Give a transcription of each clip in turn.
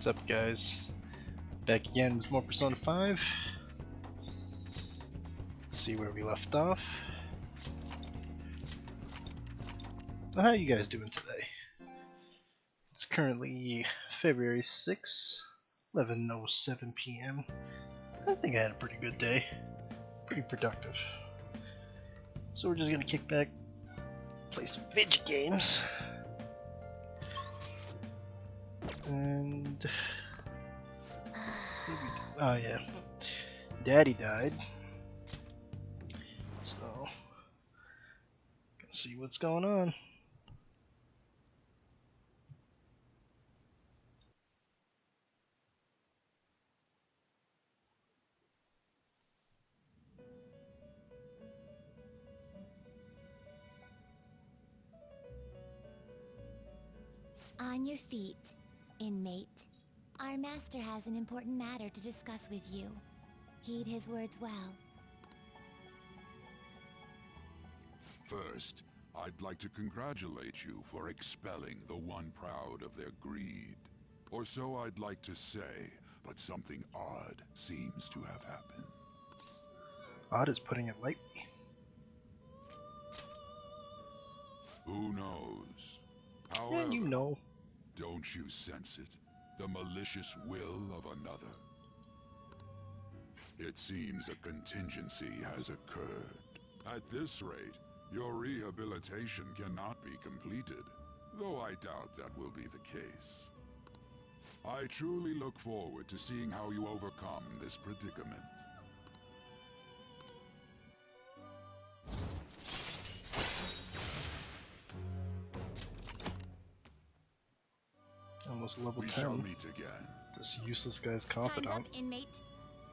What's up, guys? Back again with more Persona 5. Let's see where we left off. Well, how are you guys doing today? It's currently February 6th, 11:07 p.m. I think I had a pretty good day. Pretty productive. So we're just gonna kick back, play some video games. And oh yeah, Daddy died, so gonna see what's going on. On your feet, inmate. Our master has an important matter to discuss with you. Heed his words well. First, I'd like to congratulate you for expelling the one proud of their greed. Or so I'd like to say, but something odd seems to have happened. Odd is putting it lightly. Who knows? However, And you know. Don't you sense it? The malicious will of another? It seems a contingency has occurred. At this rate, your rehabilitation cannot be completed, though I doubt that will be the case. I truly look forward to seeing how you overcome this predicament. Almost level We 10. shall meet again. This useless guy's Time's confidant. up, inmate.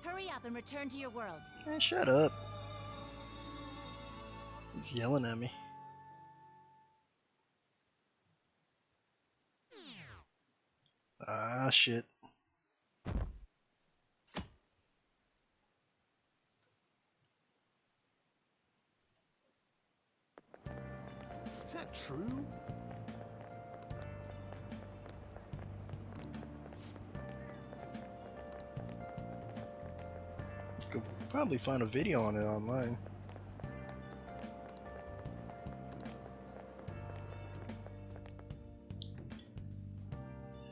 Hurry up and return to your world. Man, shut up. He's yelling at me. Ah, shit. Is that true? Could probably find a video on it online.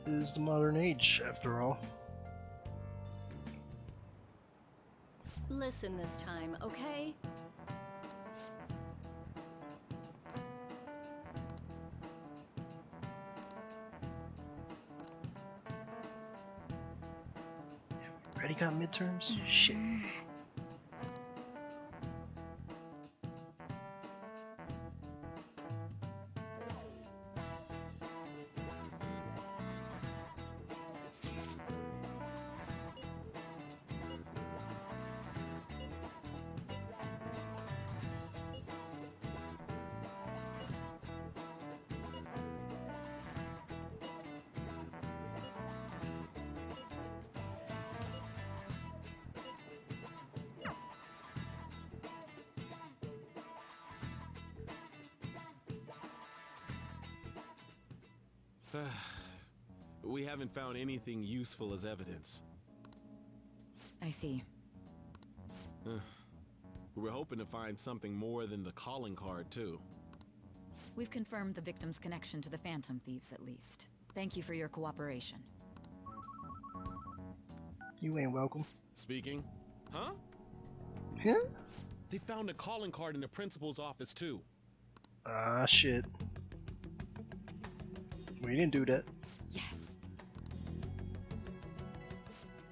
It is the modern age, after all. Listen this time, okay? Already got midterms? Shit. We haven't found anything useful as evidence. I see. We were hoping to find something more than the calling card, too. We've confirmed the victim's connection to the Phantom Thieves, at least. Thank you for your cooperation. You ain't welcome. Speaking? Huh? Huh? They found a calling card in the principal's office, too. Ah, shit. We didn't do that. Yes.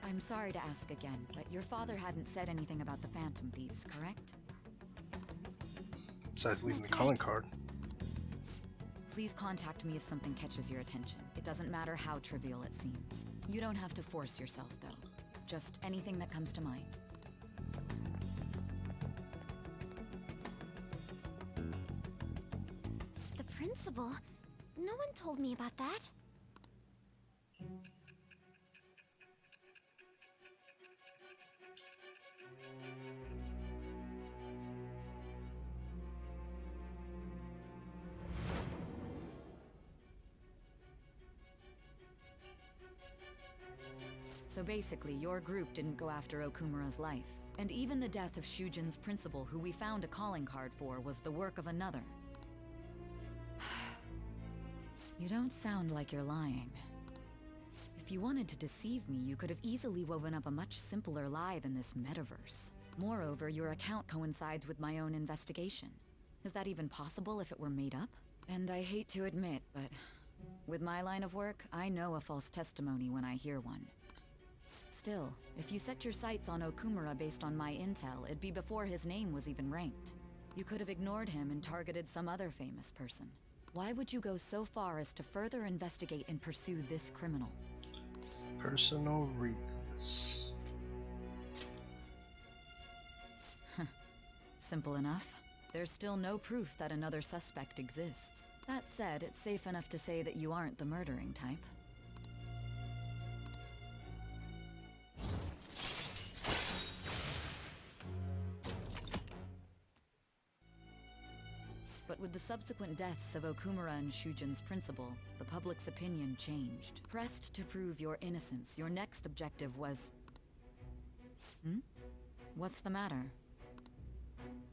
I'm sorry to ask again, but your father hadn't said anything about the Phantom Thieves, correct? Besides leaving the That's calling right. card. Please contact me if something catches your attention. It doesn't matter how trivial it seems. You don't have to force yourself, though. Just anything that comes to mind. The principal? No one told me about that. So basically, your group didn't go after Okumura's life. And even the death of Shujin's principal, who we found a calling card for, was the work of another. You don't sound like you're lying. If you wanted to deceive me, you could have easily woven up a much simpler lie than this metaverse. Moreover, your account coincides with my own investigation. Is that even possible if it were made up? And I hate to admit, but with my line of work, I know a false testimony when I hear one. Still, if you set your sights on Okumura based on my intel, it'd be before his name was even ranked. You could have ignored him and targeted some other famous person. Why would you go so far as to further investigate and pursue this criminal? Personal reasons. Simple enough. There's still no proof that another suspect exists. That said, it's safe enough to say that you aren't the murdering type. But with the subsequent deaths of Okumura and Shujin's principal, the public's opinion changed. Pressed to prove your innocence, your next objective was... What's the matter?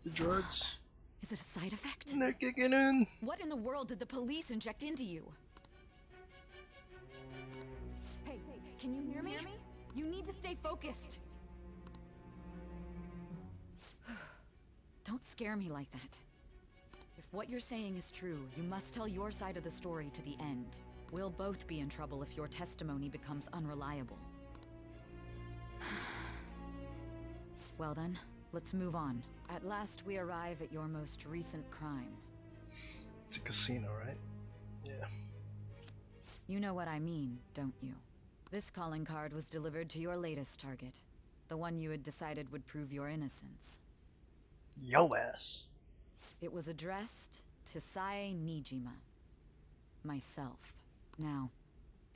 The drugs. Is it a side effect? They're kicking in. What in the world did the police inject into you? Hey, can you hear me? You need to stay focused. Don't scare me like that. If what you're saying is true, you must tell your side of the story to the end. We'll both be in trouble if your testimony becomes unreliable. Well then, let's move on. At last we arrive at your most recent crime. It's a casino, right? Yeah. You know what I mean, don't you? This calling card was delivered to your latest target. The one you had decided would prove your innocence. Yo ass. It was addressed to Sae Nijima. Myself. Now,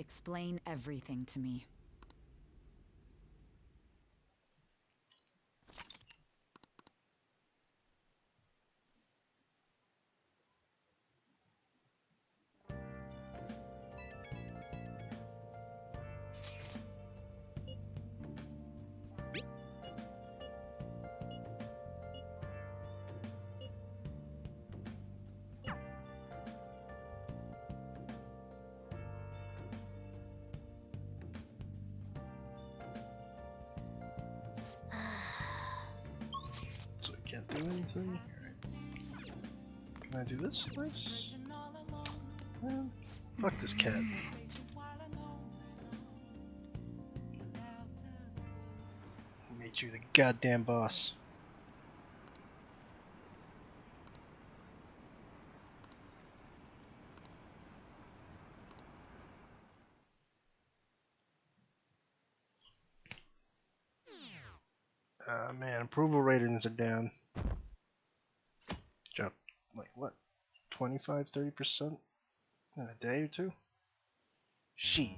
explain everything to me. So I can't do anything. Can I do this? Nice. Fuck this cat. Made you the goddamn boss. Man, approval ratings are down. Dropped like what? 25-30% in a day or two? Shit.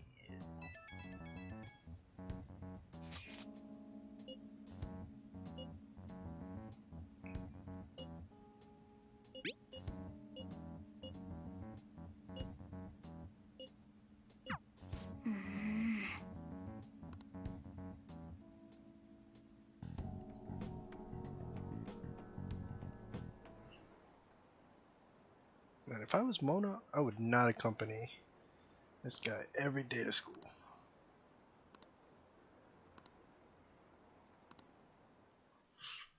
Man, if I was Mona, I would not accompany this guy every day to school.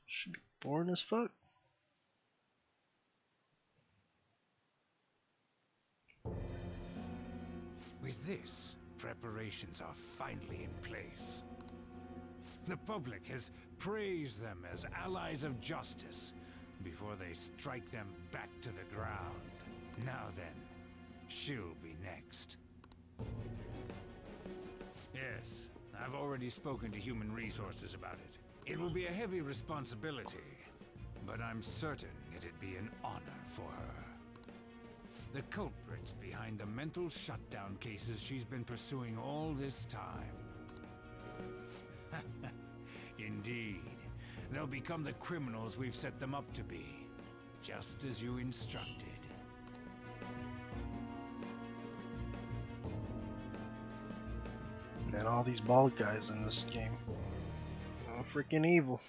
Should be boring as fuck. With this, preparations are finally in place. The public has praised them as allies of justice before they strike them back to the ground. Now then, she'll be next. Yes, I've already spoken to Human Resources about it. It will be a heavy responsibility, but I'm certain it'd be an honor for her. The culprits behind the mental shutdown cases she's been pursuing all this time. Indeed. They'll become the criminals we've set them up to be, just as you instructed. Nah, Man, all these bald guys in this game. Oh, freaking evil.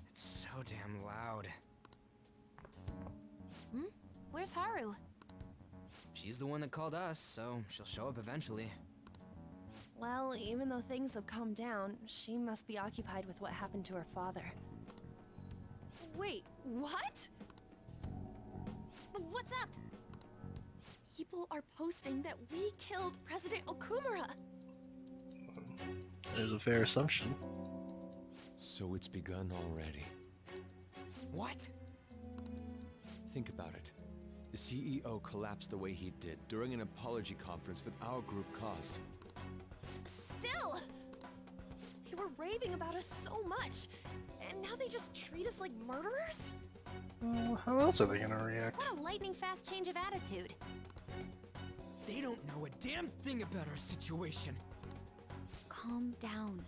It's so damn loud. Where's Haru? She's the one that called us, so she'll show up eventually. Well, even though things have calmed down, she must be occupied with what happened to her father. Wait, what? What's up? People are posting that we killed President Okumura. That is a fair assumption. So it's begun already. What? Think about it. The CEO collapsed the way he did during an apology conference that our group caused. Still! They were raving about us so much, and now they just treat us like murderers? Well, how else are they gonna react? What a lightning-fast change of attitude. They don't know a damn thing about our situation. Calm down.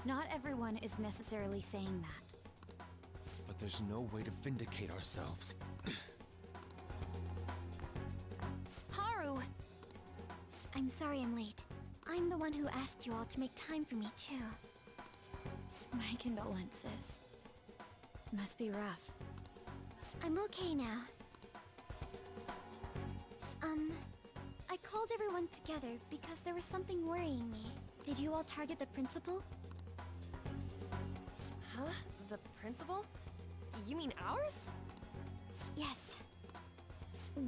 Not everyone is necessarily saying that. But there's no way to vindicate ourselves. Haru! I'm sorry I'm late. I'm the one who asked you all to make time for me, too. My condolences. Must be rough. I'm okay now. I called everyone together because there was something worrying me. Did you all target the principal? Huh? The principal? You mean ours? Yes.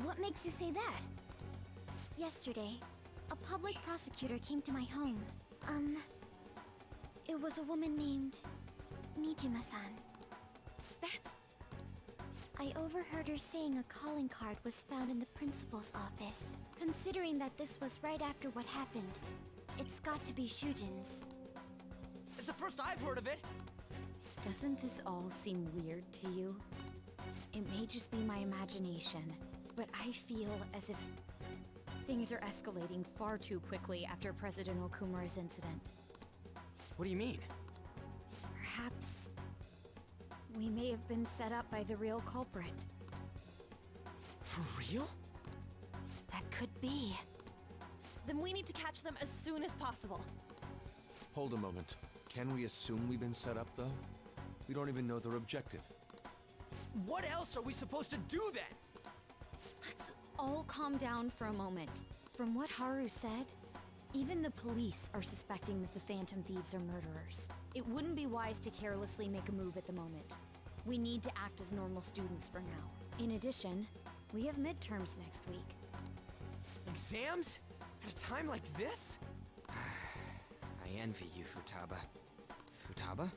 What makes you say that? Yesterday, a public prosecutor came to my home. It was a woman named Nijima-san. That's... I overheard her saying a calling card was found in the principal's office. Considering that this was right after what happened, it's got to be Shujin's. It's the first I've heard of it. Doesn't this all seem weird to you? It may just be my imagination, but I feel as if things are escalating far too quickly after President Okumura's incident. What do you mean? Perhaps we may have been set up by the real culprit. For real? That could be. Then we need to catch them as soon as possible. Hold a moment. Can we assume we've been set up, though? We don't even know their objective. What else are we supposed to do then? Let's all calm down for a moment. From what Haru said, even the police are suspecting that the Phantom Thieves are murderers. It wouldn't be wise to carelessly make a move at the moment. We need to act as normal students for now. In addition, we have midterms next week. Exams? At a time like this? I envy you, Futaba. Futaba?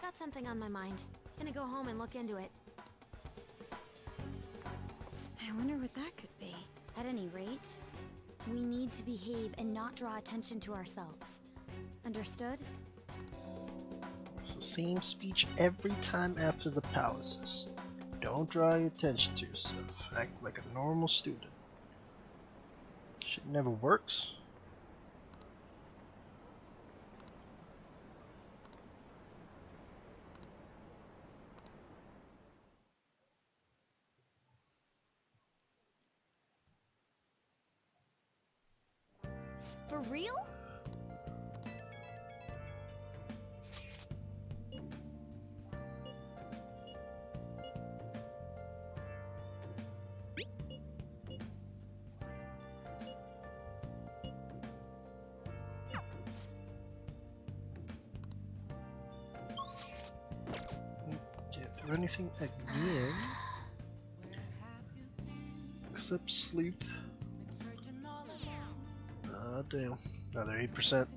Got something on my mind. Gonna go home and look into it. I wonder what that could be. At any rate, we need to behave and not draw attention to ourselves. Understood? It's the same speech every time after the palaces. Don't draw your attention to yourself. Act like a normal student. Shit never works. For real? Can't do anything again. Except sleep. Ah, damn. Another 8%.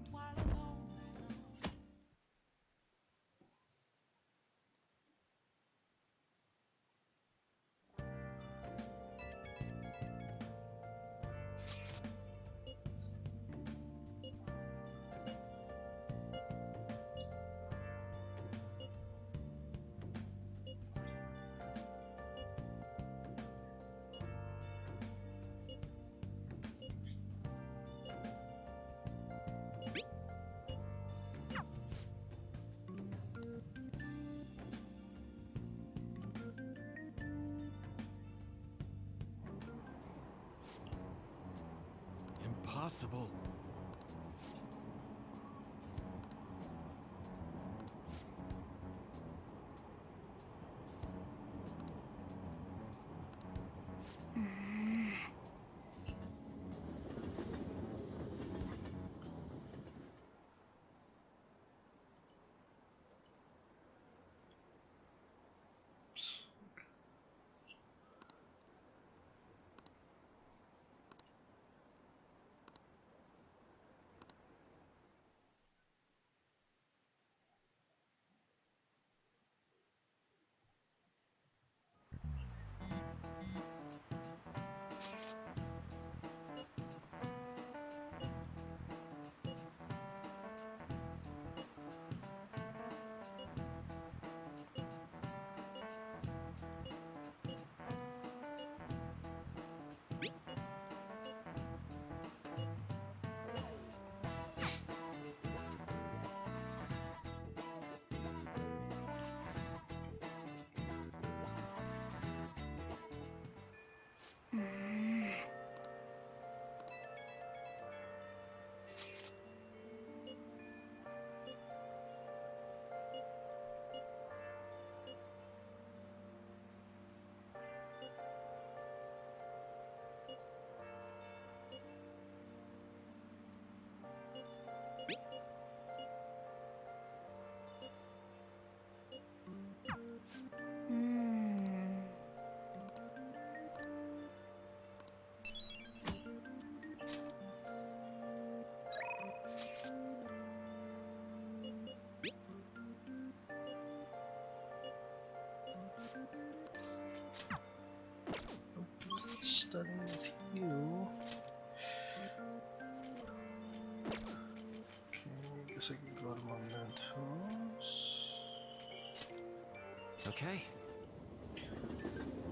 possible? Studying with you. Okay, guess I can go to Mementos. Okay.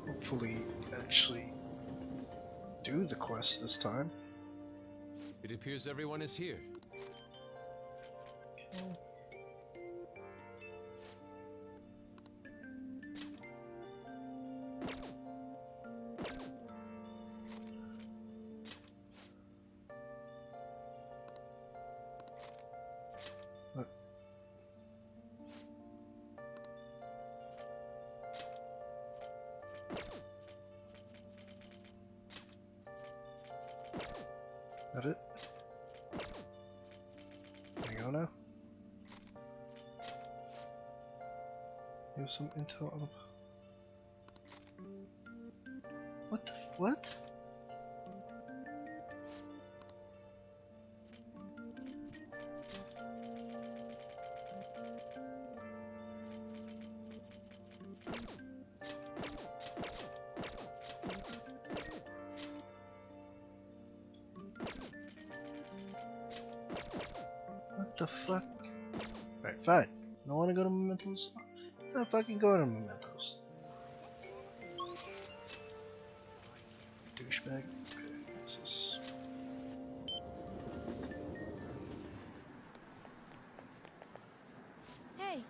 Hopefully, actually do the quest this time. It appears everyone is here. Okay. What? That it? There you go now. You have some intel on. What the what? What the fuck? Alright, fine. Don't wanna go to Mementos? I'm fucking going to Mementos. Douchebag. Okay, what's this? Hey,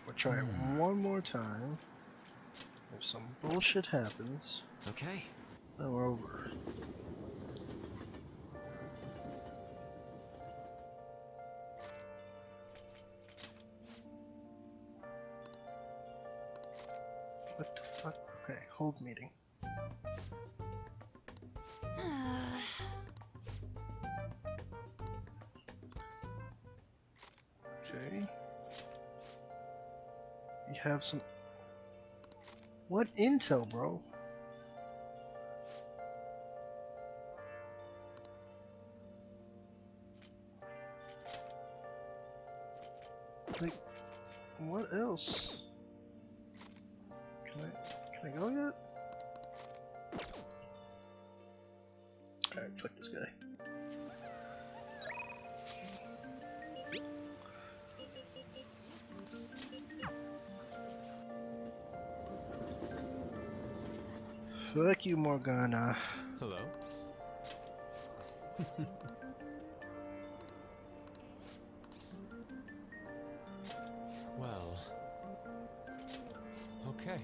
We'll try it one more time. If some bullshit happens, Okay. then we're over. What the fuck? Okay, hold meeting. Okay. You have some. What intel, bro? Like, what else? Can I go yet? Alright, fuck this guy. Fuck you, Morgana. Hello. Well. Okay.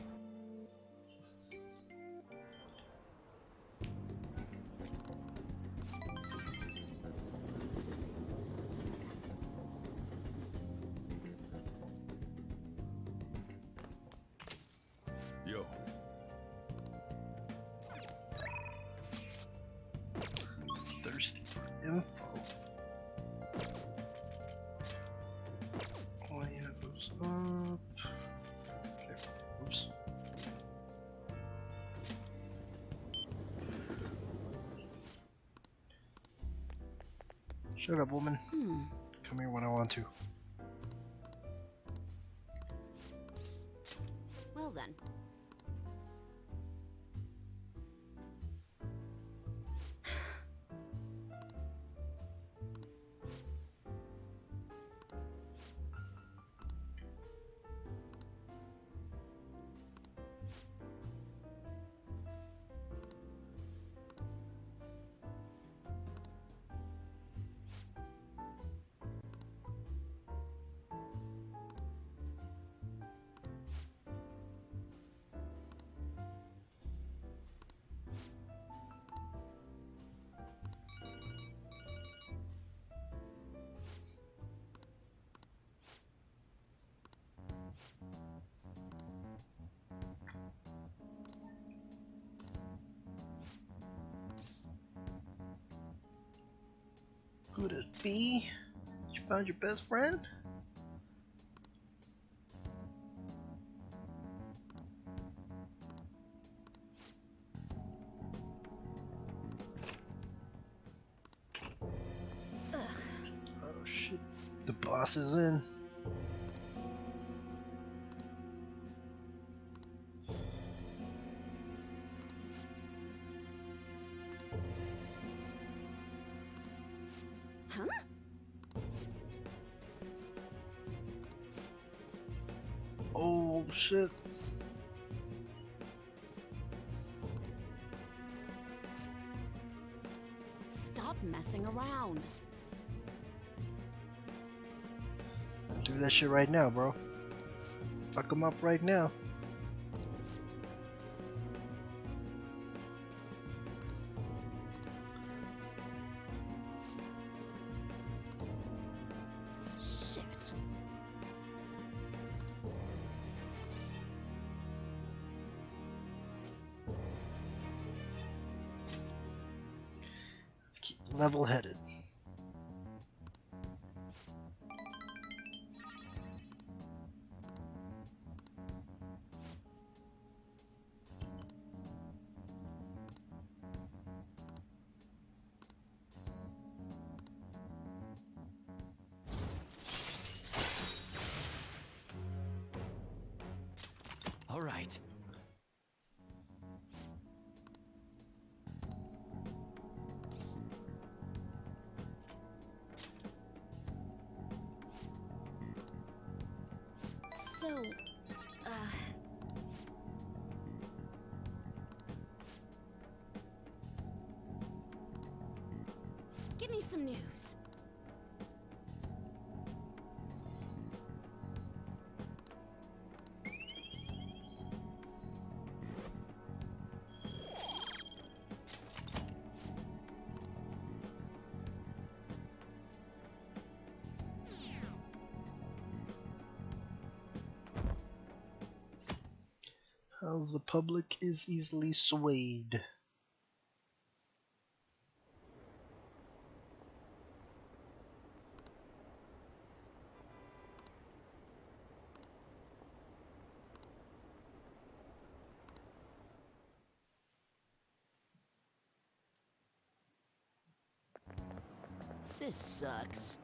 info. Oh yeah, goes up. Okay, oops. Shut up, woman. Come here when I want to. Well then. Could it be? You found your best friend? Oh shit, the boss is in. Huh? Oh shit. Stop messing around. Do that shit right now, bro. Fuck him up right now. Shit. Let's keep level-headed. All right. So, give me some news. How the public is easily swayed. This sucks.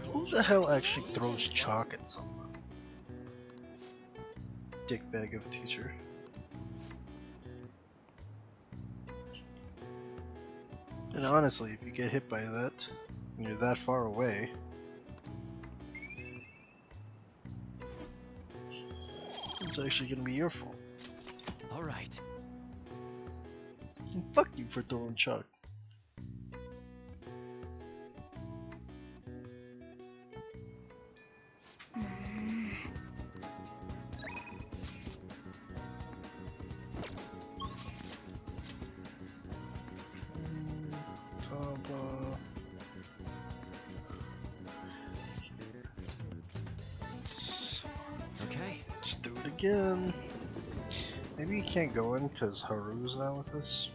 Who the hell actually throws chalk at someone? dickbag of a teacher. And honestly, if you get hit by that, and you're that far away, it's actually gonna be your fault. All right. And fuck you for throwing chalk. Okay. Let's do it again. Maybe you can't go in because Haru's not with us.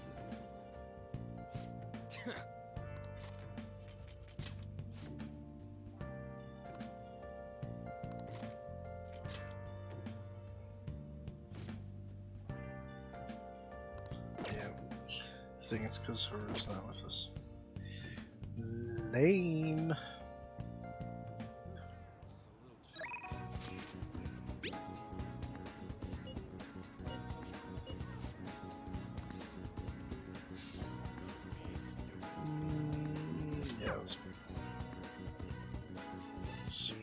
Yeah, I think it's because Haru's not with us. Lame. Yeah, let's see.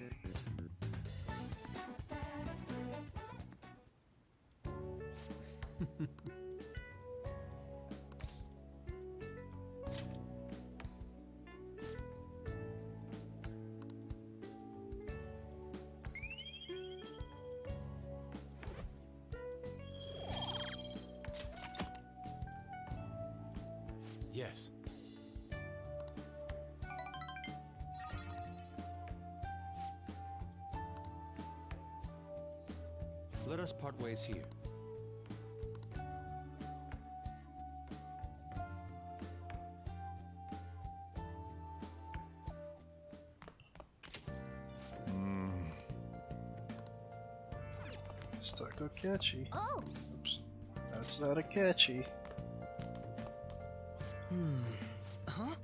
Yes. Let us part ways here. It's Takokachi. Oh! Oops. That's not a catchy. Huh?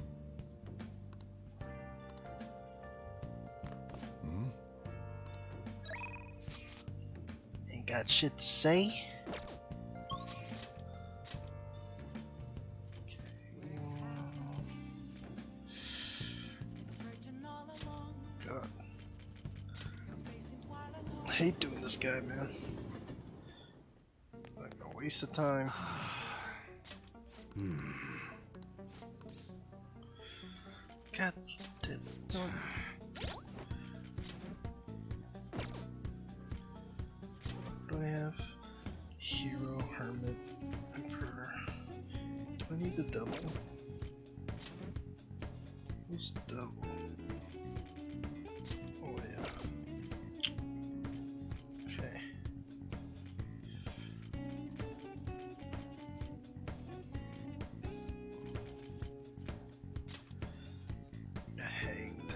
Ain't got shit to say. God. I hate doing this guy, man. Like a waste of time. God damn it. What do I have? Hero, Hermit, Emperor. Do I need the double? Who's double? Oh yeah. Okay. Hanged.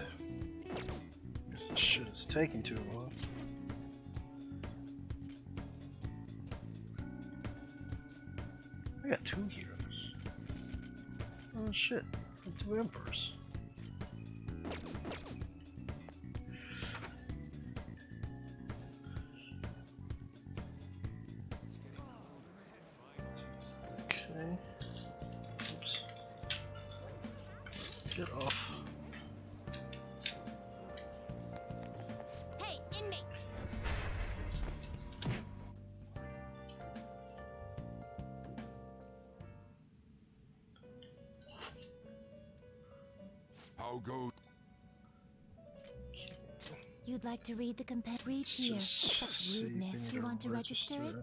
Guess this shit is taking too long. I got 2 heroes. Oh shit, 2 emperors. Okay. Oops. Get off. Hey, inmate! How goes? You'd like to read the read It's here. just Such see if rudeness. need You want to register it?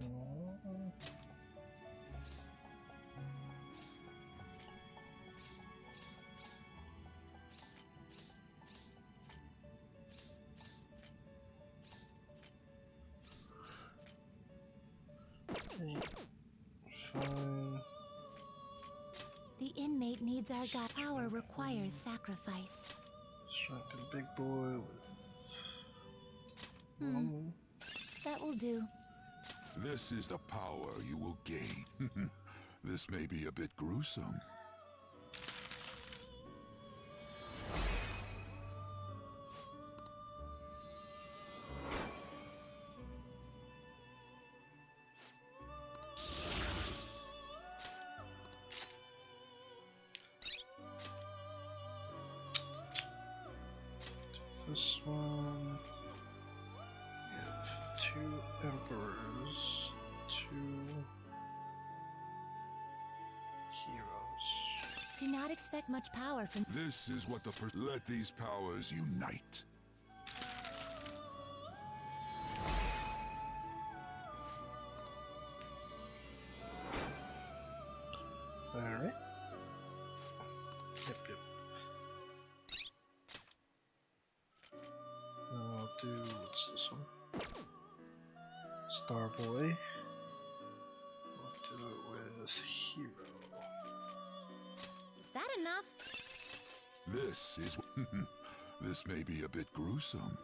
Okay. Fine. The inmate needs our god. Power requires sacrifice. Strength and big boy with... That will do. This is the power you will gain. This may be a bit gruesome. this one. We have 2 emperors, 2 heroes. Do not expect much power from. This is what let these powers unite. Alright. Yep. And I'll do, what's this one? Starboy. We'll do it with Hero. Is that enough? This is... this may be a bit gruesome.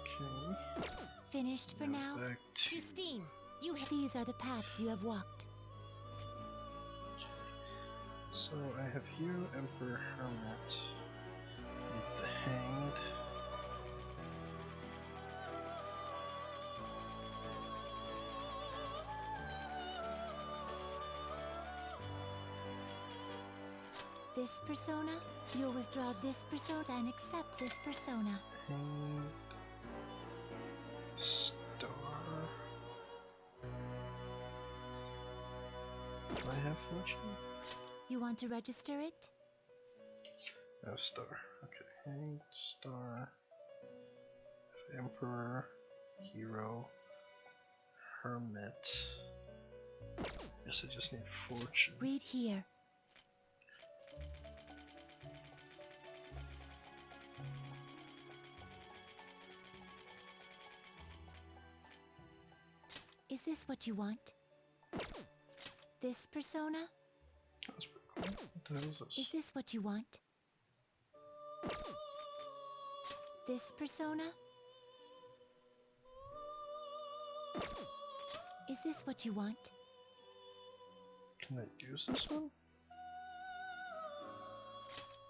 Okay. Finished for now? Back to... Justine, these are the paths you have walked. So I have Hero, Emperor, Hermit. Need the Hanged. This persona, you'll withdraw this persona and accept this persona. Hanged. Star. Do I have Fortune? You want to register it? No, Star. Okay. Hanged, Star. Emperor. Hero. Hermit. Guess I just need Fortune. Read here. Is this what you want? This persona? That's pretty cool. What the hell is this? Is this what you want? This persona? Is this what you want? Can I use this one?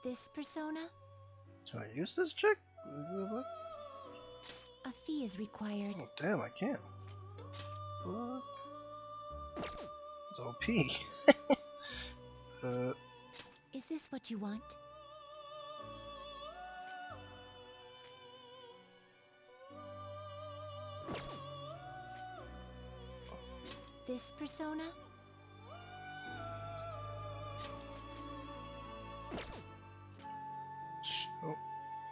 This persona? Can I use this chick? What? A fee is required. Oh damn, I can. What? It's OP. Is this what you want? This persona? Oh,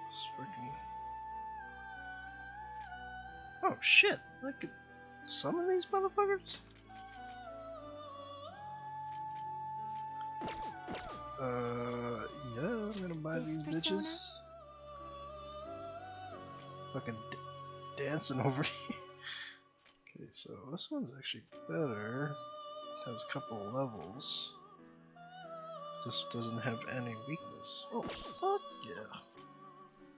it's freaking. Oh shit! I could summon these motherfuckers? Yeah, I'm gonna buy This these persona? bitches. Fucking dancing over here. Okay, so this one's actually better. It has a couple of levels. This doesn't have any weakness. Oh, fuck yeah.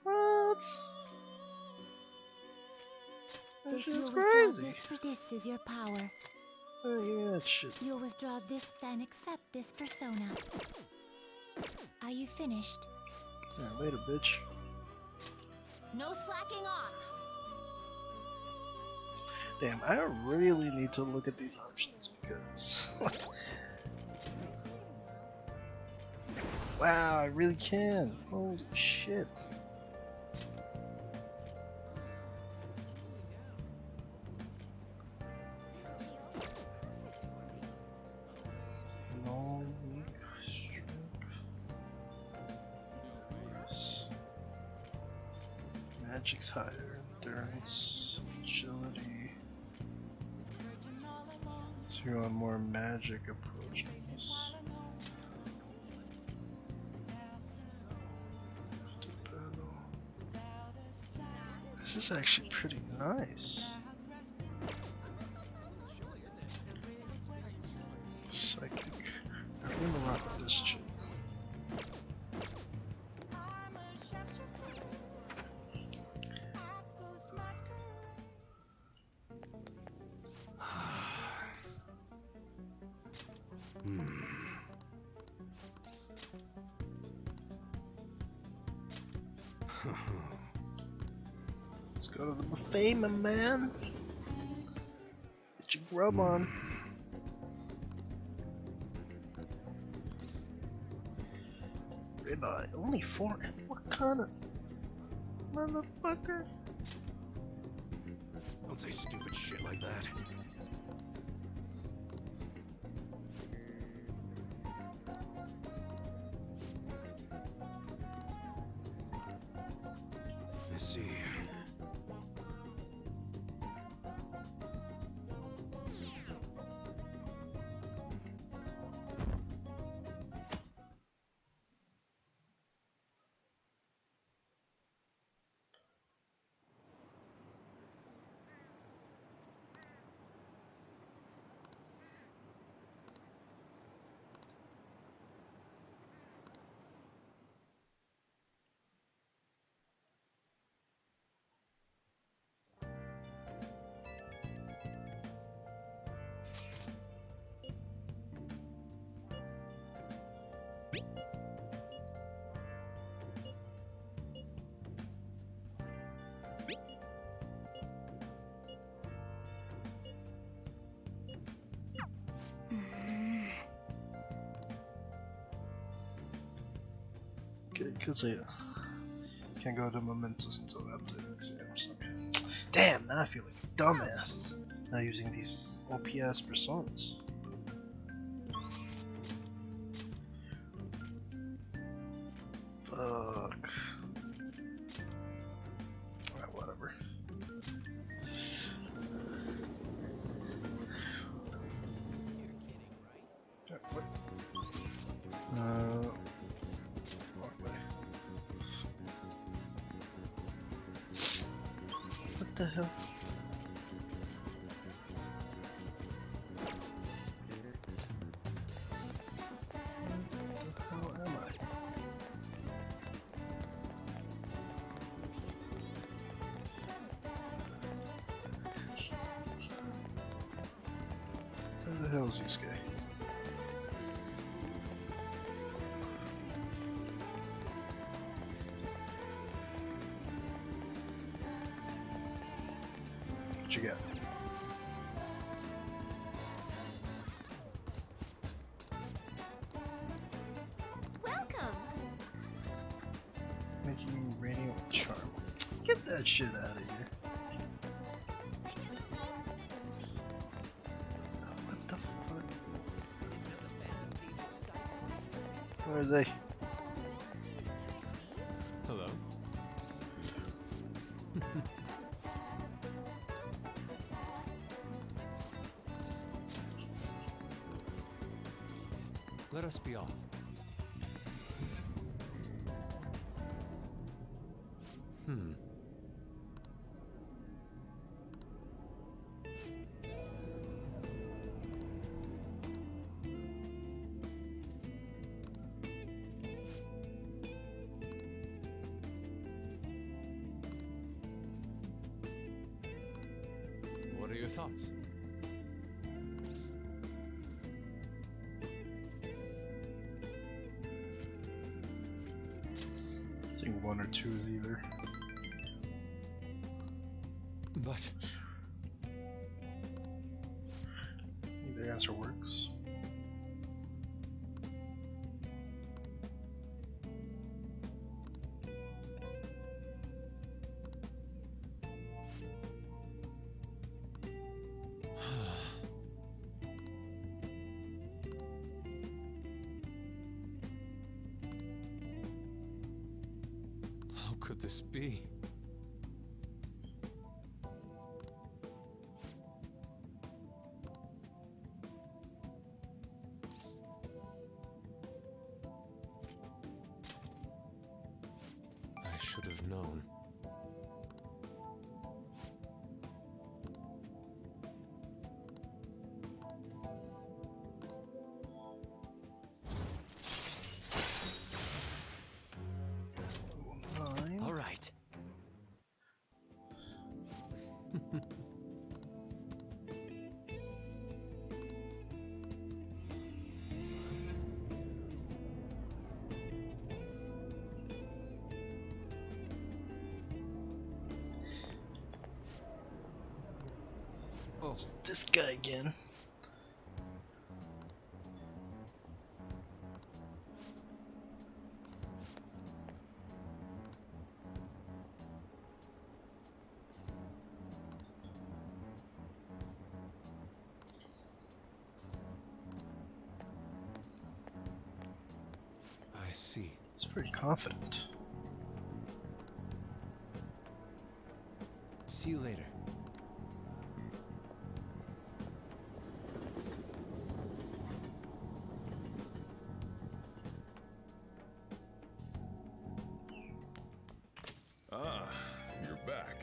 What? That This shit's you'll withdraw crazy. this is your power. Oh, give me that shit. You'll withdraw this and accept this persona. Are you finished? Yeah, later, bitch. No slacking off! Damn, I really need to look at these options because... wow, I really can. Holy shit. No weak strength. Magic's higher. Endurance. Agility. So you're on more magic approaches. This is actually pretty nice. Psychic. I'm gonna rock with this chick. Let's go to the buffet, my man. Get your grub on. Ribeye, only 4. What kind of motherfucker? Don't say stupid shit like that. Let's see. Okay, because I can't go to Mementos until after exams. Okay. Damn, now I feel like a dumbass. Not using these OPS personas. Fuck. Alright, whatever. What? What the hell? What the hell am I? Where the hell is Yusuke? What you got? Welcome. Making you radiant with charm. Get that shit out of here. What the fuck? Where is he? Hello? Let us be off. What are your thoughts? I think 1 or 2 is either. But Either answer works. how could this be? I should have known. All right. Oh, it's this guy again. I see. He's pretty confident. See you later. Ah, you're back.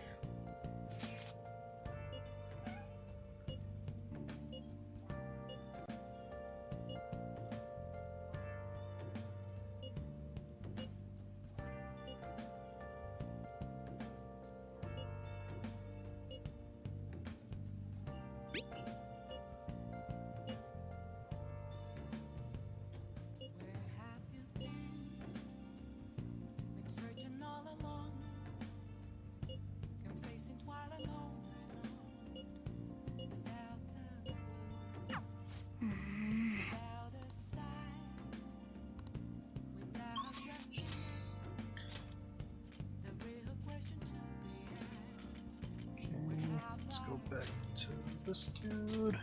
Let's go back to this dude.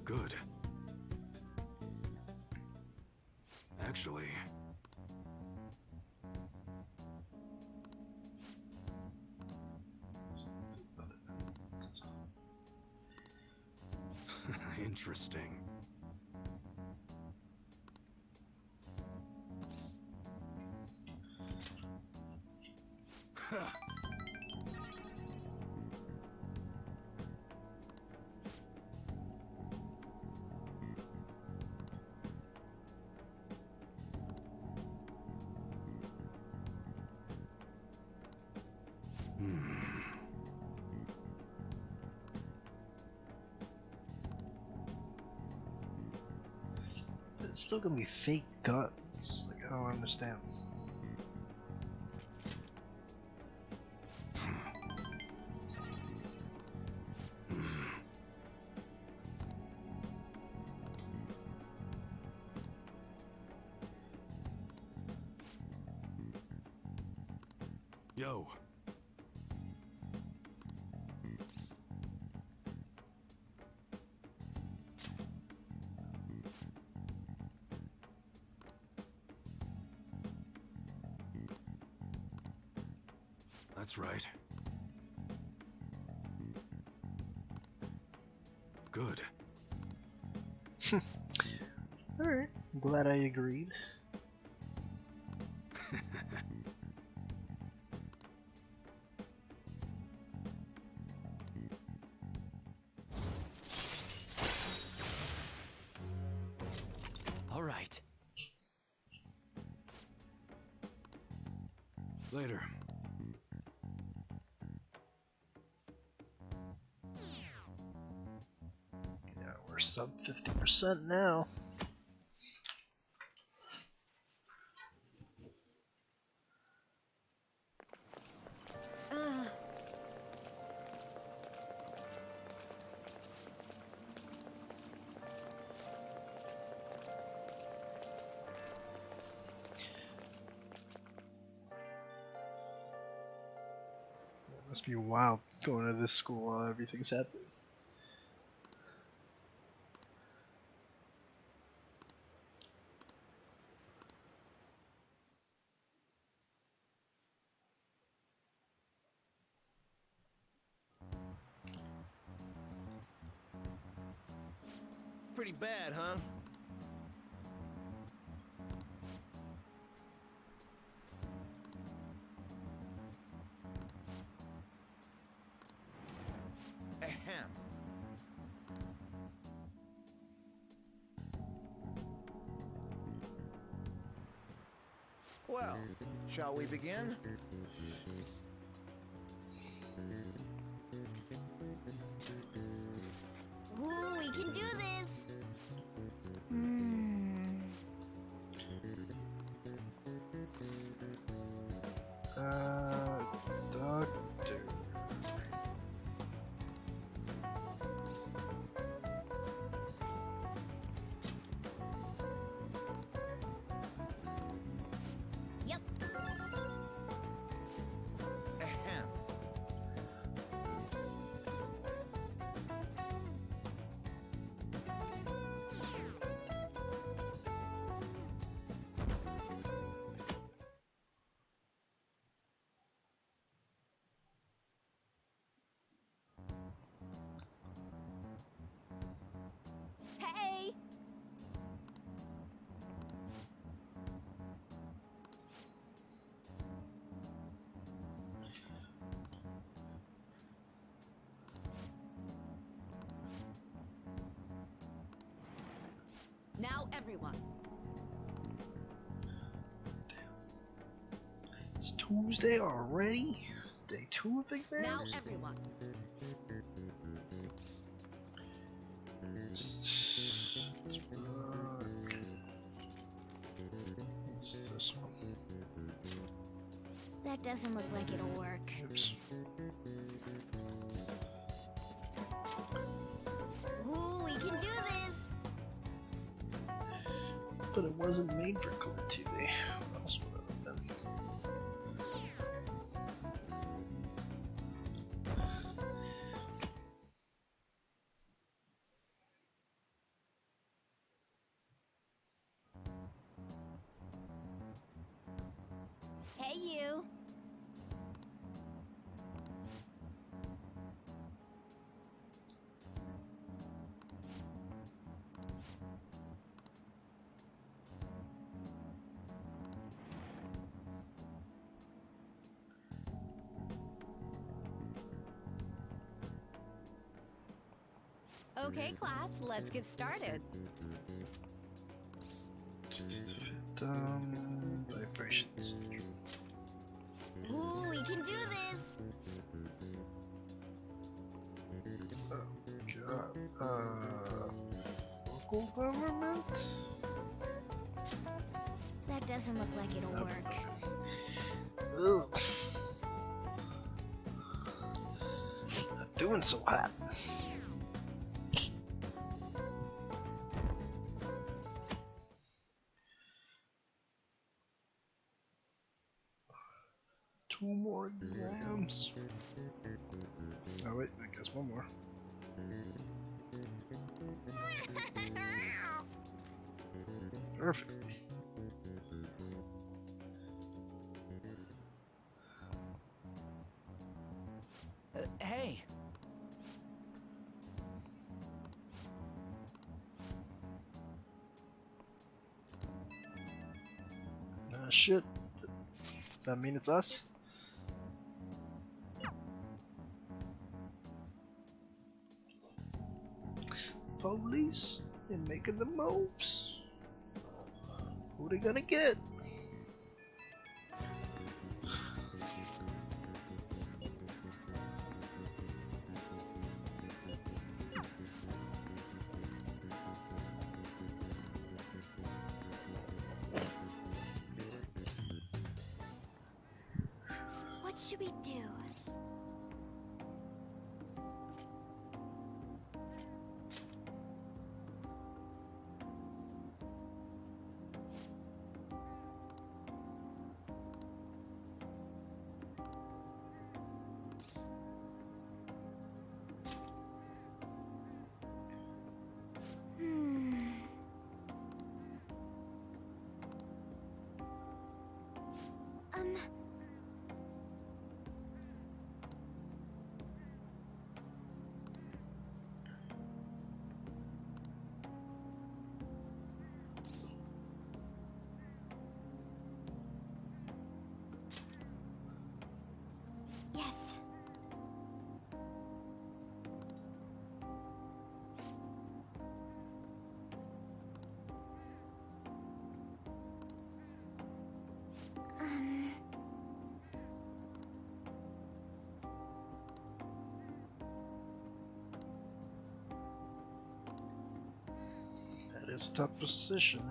Good. Actually... Interesting. But it's still gonna be fake guns. Like, I don't understand. Yo. That's right. Good. Alright, I'm glad I agreed. All right. Later. Yeah, we're sub 50% now. It must be wild going to this school while everything's happening. Pretty bad, huh? Ahem. Well, shall we begin? Ooh, we can do this! everyone. It's Tuesday already? Day 2 of exams? Now everyone. What's this one? That doesn't look like it'll work. Oops. Ooh, we can do this! But it wasn't made for color TV. What else would it have been? Hey, you! Okay, class, let's get started. Vibrations. Ooh, we can do this! Oh god. Local government? That doesn't look like it'll work. Ugh. Not doing so hot. Two more exams. Oh wait, I guess one more. Perfect. Hey. Shit. Does that mean it's us? Police, they're making the moves. Who they gonna get? What should we do? Um... Yes. That is a tough position.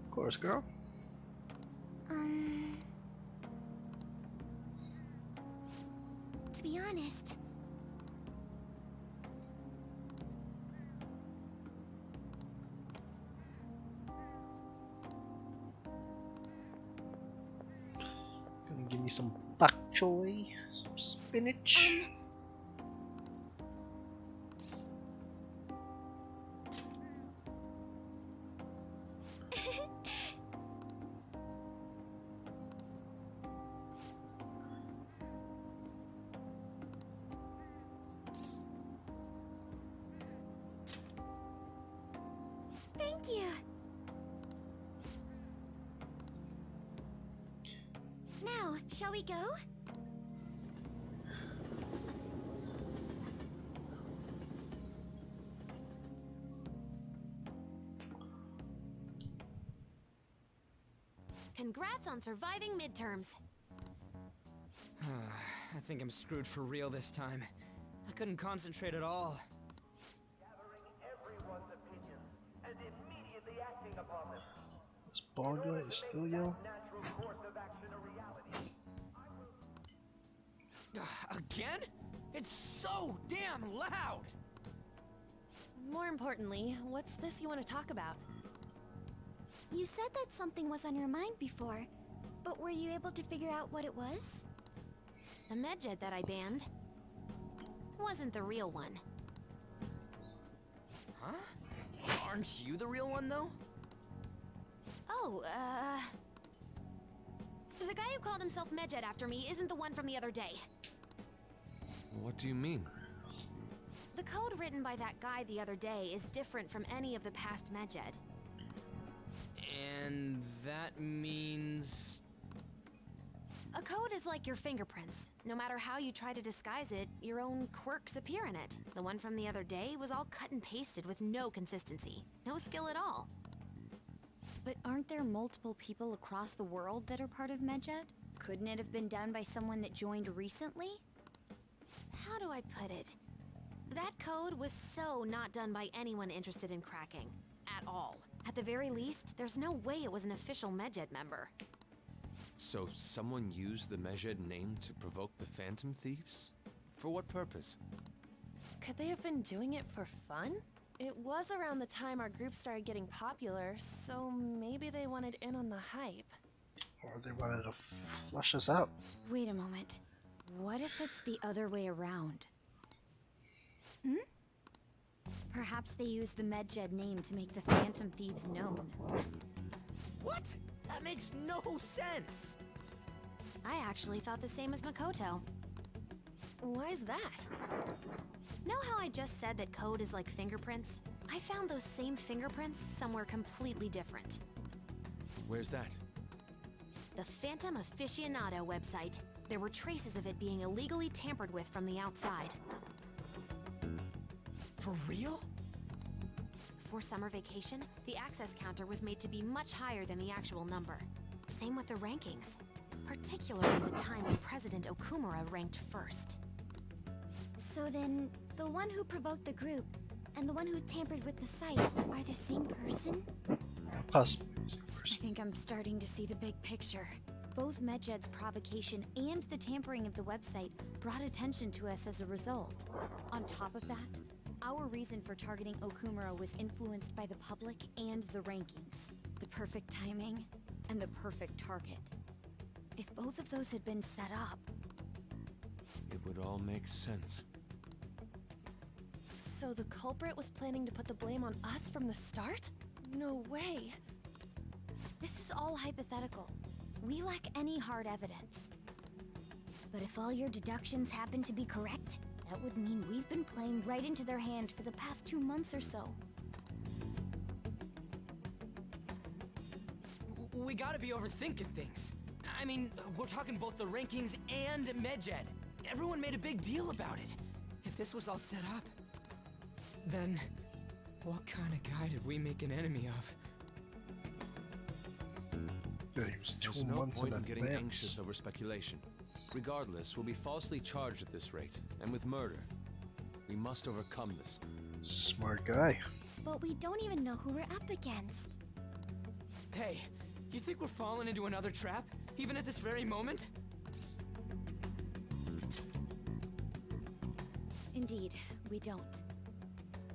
Of course, girl. To be honest, Gonna give me some bok choy, some spinach. thank you. Now, shall we go? Congrats on surviving midterms. I think I'm screwed for real this time. I couldn't concentrate at all. Gathering everyone's opinions and immediately acting upon them. This bald guy is still young. Natural course of action a reality. Again? It's so damn loud! More importantly, what's this you want to talk about? You said that something was on your mind before, but were you able to figure out what it was? The medjed that I banned wasn't the real one. Huh? Aren't you the real one, though? Oh, the guy who called himself Medjed after me isn't the one from the other day. What do you mean? The code written by that guy the other day is different from any of the past Medjed. And that means... A code is like your fingerprints. No matter how you try to disguise it, your own quirks appear in it. The one from the other day was all cut and pasted with no consistency. No skill at all. But aren't there multiple people across the world that are part of Medjed? Couldn't it have been done by someone that joined recently? How do I put it? That code was so not done by anyone interested in cracking. At all. At the very least, there's no way it was an official Medjed member. So someone used the Medjed name to provoke the Phantom Thieves? For what purpose? Could they have been doing it for fun? It was around the time our group started getting popular, so maybe they wanted in on the hype. Or they wanted to flush us out. Wait a moment. What if it's the other way around? Perhaps they used the Medjed name to make the Phantom Thieves known. What? That makes no sense! I actually thought the same as Makoto. Why is that? Know how I just said that code is like fingerprints? I found those same fingerprints somewhere completely different. Where's that? The Phantom Aficionado website. There were traces of it being illegally tampered with from the outside. For real? For summer vacation, the access counter was made to be much higher than the actual number. Same with the rankings, particularly the time when President Okumura ranked first. So then, the one who provoked the group and the one who tampered with the site are the same person? Possibly the same I person. think I'm starting to see the big picture. Both Medjed's provocation and the tampering of the website brought attention to us as a result. On top of that, our reason for targeting Okumura was influenced by the public and the rankings. The perfect timing and the perfect target. If both of those had been set up... It would all make sense. So the culprit was planning to put the blame on us from the start? No way. This is all hypothetical. We lack any hard evidence. But if all your deductions happen to be correct, that would mean we've been playing right into their hand for the past 2 months or so. We gotta be overthinking things. I mean, we're talking both the rankings and Medjed. Everyone made a big deal about it. If this was all set up, then what kind of guy did we make an enemy of? That he was 2 There's no months point in in getting advance. anxious over speculation. Regardless, we'll be falsely charged at this rate, and with murder. We must overcome this. Smart guy. But we don't even know who we're up against. Hey, you think we're falling into another trap, even at this very moment? Indeed, we don't.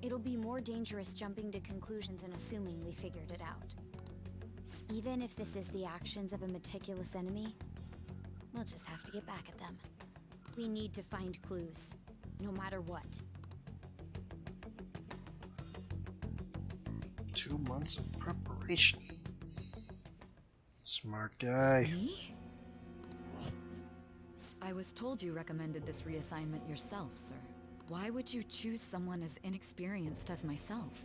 It'll be more dangerous jumping to conclusions and assuming we figured it out. Even if this is the actions of a meticulous enemy, we'll just have to get back at them. We need to find clues, no matter what. 2 months of preparation. Smart guy. Me? I was told you recommended this reassignment yourself, sir. Why would you choose someone as inexperienced as myself?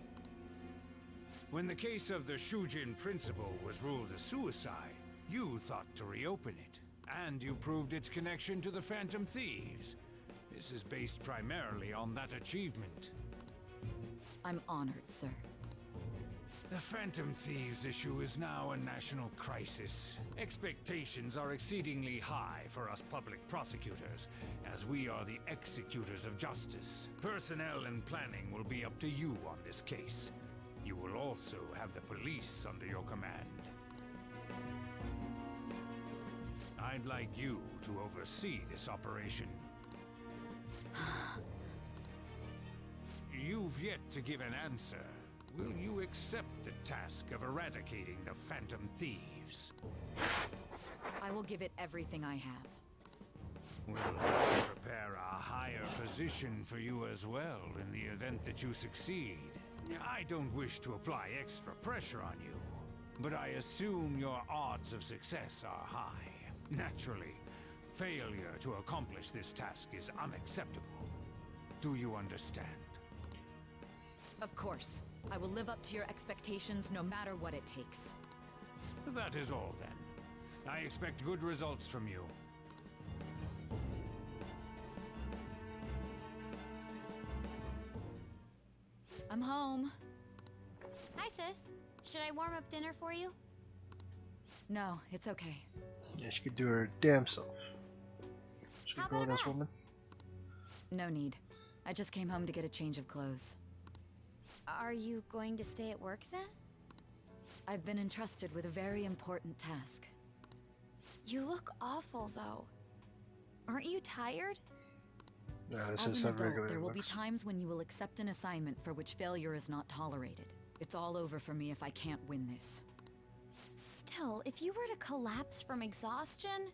When the case of the Shujin principal was ruled a suicide, you thought to reopen it. And you proved its connection to the Phantom Thieves. This is based primarily on that achievement. I'm honored, sir. The Phantom Thieves issue is now a national crisis. Expectations are exceedingly high for us public prosecutors, as we are the executors of justice. Personnel and planning will be up to you on this case. You will also have the police under your command. I'd like you to oversee this operation. You've yet to give an answer. Will you accept the task of eradicating the Phantom Thieves? I will give it everything I have. We'll have to prepare a higher position for you as well in the event that you succeed. I don't wish to apply extra pressure on you, but I assume your odds of success are high. Naturally, failure to accomplish this task is unacceptable. Do you understand? Of course. I will live up to your expectations no matter what it takes. That is all then. I expect good results from you. I'm home. Hi, sis. Should I warm up dinner for you? No, it's okay. Yeah, she could do her damn self. She How a grown about a ass bath? woman. No need. I just came home to get a change of clothes. Are you going to stay at work then? I've been entrusted with a very important task. You look awful, though. Aren't you tired? No, this As is an how adult, regular there it will be looks. times when you will accept an assignment for which failure is not tolerated. It's all over for me if I can't win this. Still, if you were to collapse from exhaustion...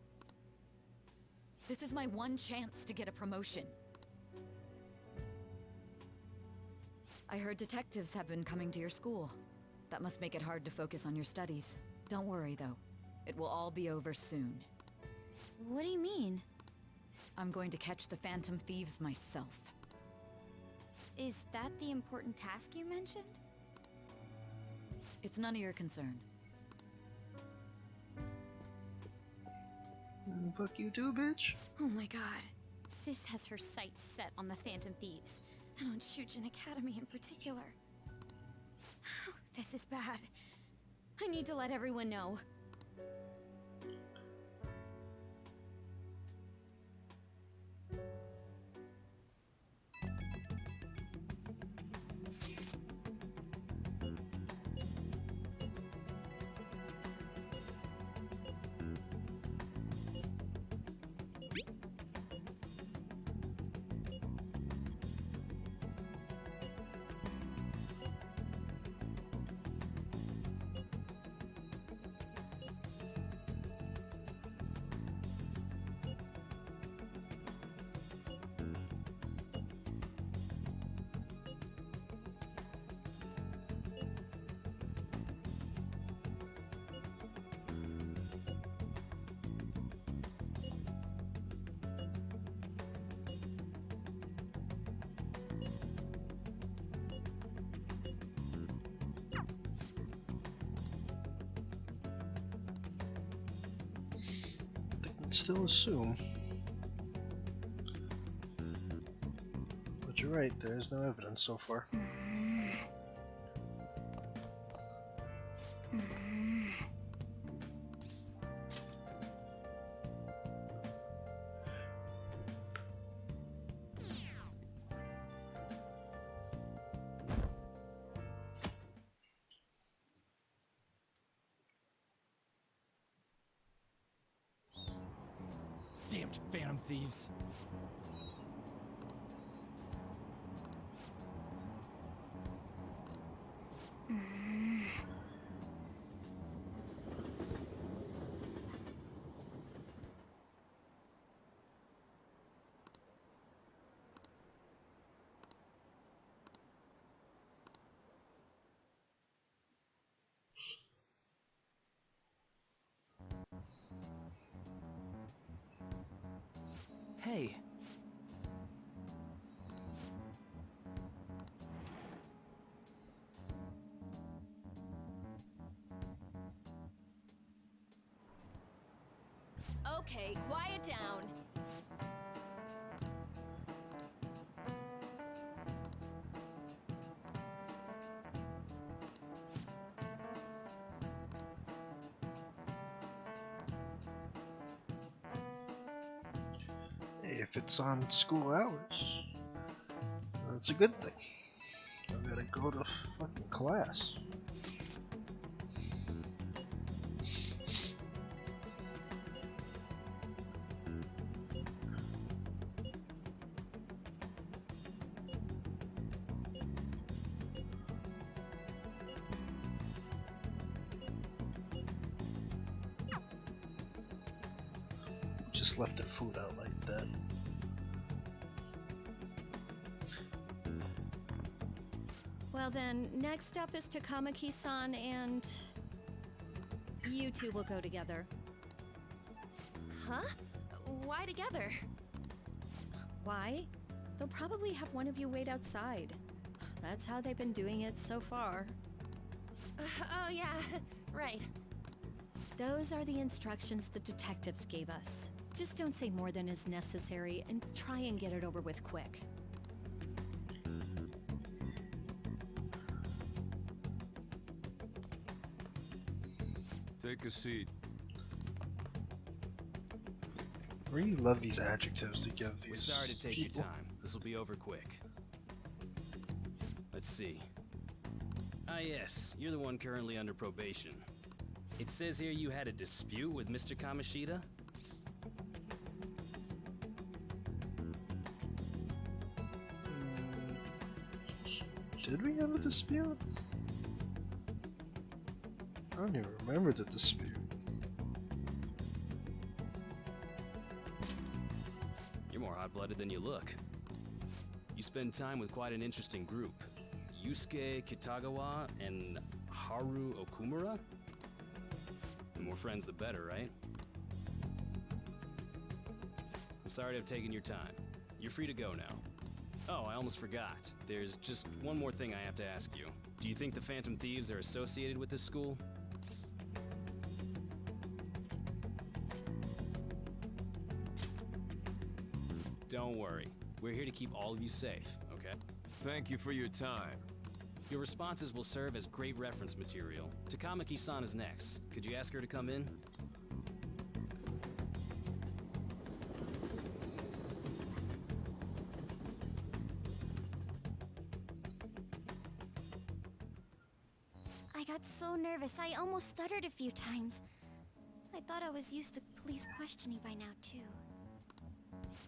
This is my one chance to get a promotion. I heard detectives have been coming to your school. That must make it hard to focus on your studies. Don't worry, though. It will all be over soon. What do you mean? I'm going to catch the Phantom Thieves myself. Is that the important task you mentioned? It's none of your concern. Fuck you too, bitch. Oh my god. Sis has her sights set on the Phantom Thieves, and on Shujin Academy in particular. This is bad. I need to let everyone know. Still assume. But you're right, there is no evidence so far. Damned Phantom Thieves. Hey. Okay, quiet down. if it's on school hours, that's a good thing. I gotta go to fucking class. Just left their food out like that. Well then, next up is Takamaki-san and... you two will go together. Huh? Why together? Why? They'll probably have one of you wait outside. That's how they've been doing it so far. Oh yeah, right. Those are the instructions the detectives gave us. Just don't say more than is necessary and try and get it over with quick. Take a seat. I really love these adjectives to give these. We're sorry to take people. your time. This will be over quick. Let's see. Ah yes, you're the one currently under probation. It says here you had a dispute with Mr. Kamishita? Did we have a dispute? I don't even remember the dispute. You're more hot-blooded than you look. You spend time with quite an interesting group. Yusuke Kitagawa and Haru Okumura? The more friends, the better, right? I'm sorry to have taken your time. You're free to go now. Oh, I almost forgot. There's just one more thing I have to ask you. Do you think the Phantom Thieves are associated with this school? Don't worry. We're here to keep all of you safe, okay? Thank you for your time. Your responses will serve as great reference material. Takamaki-san is next. Could you ask her to come in? I got so nervous, I almost stuttered a few times. I thought I was used to police questioning by now, too.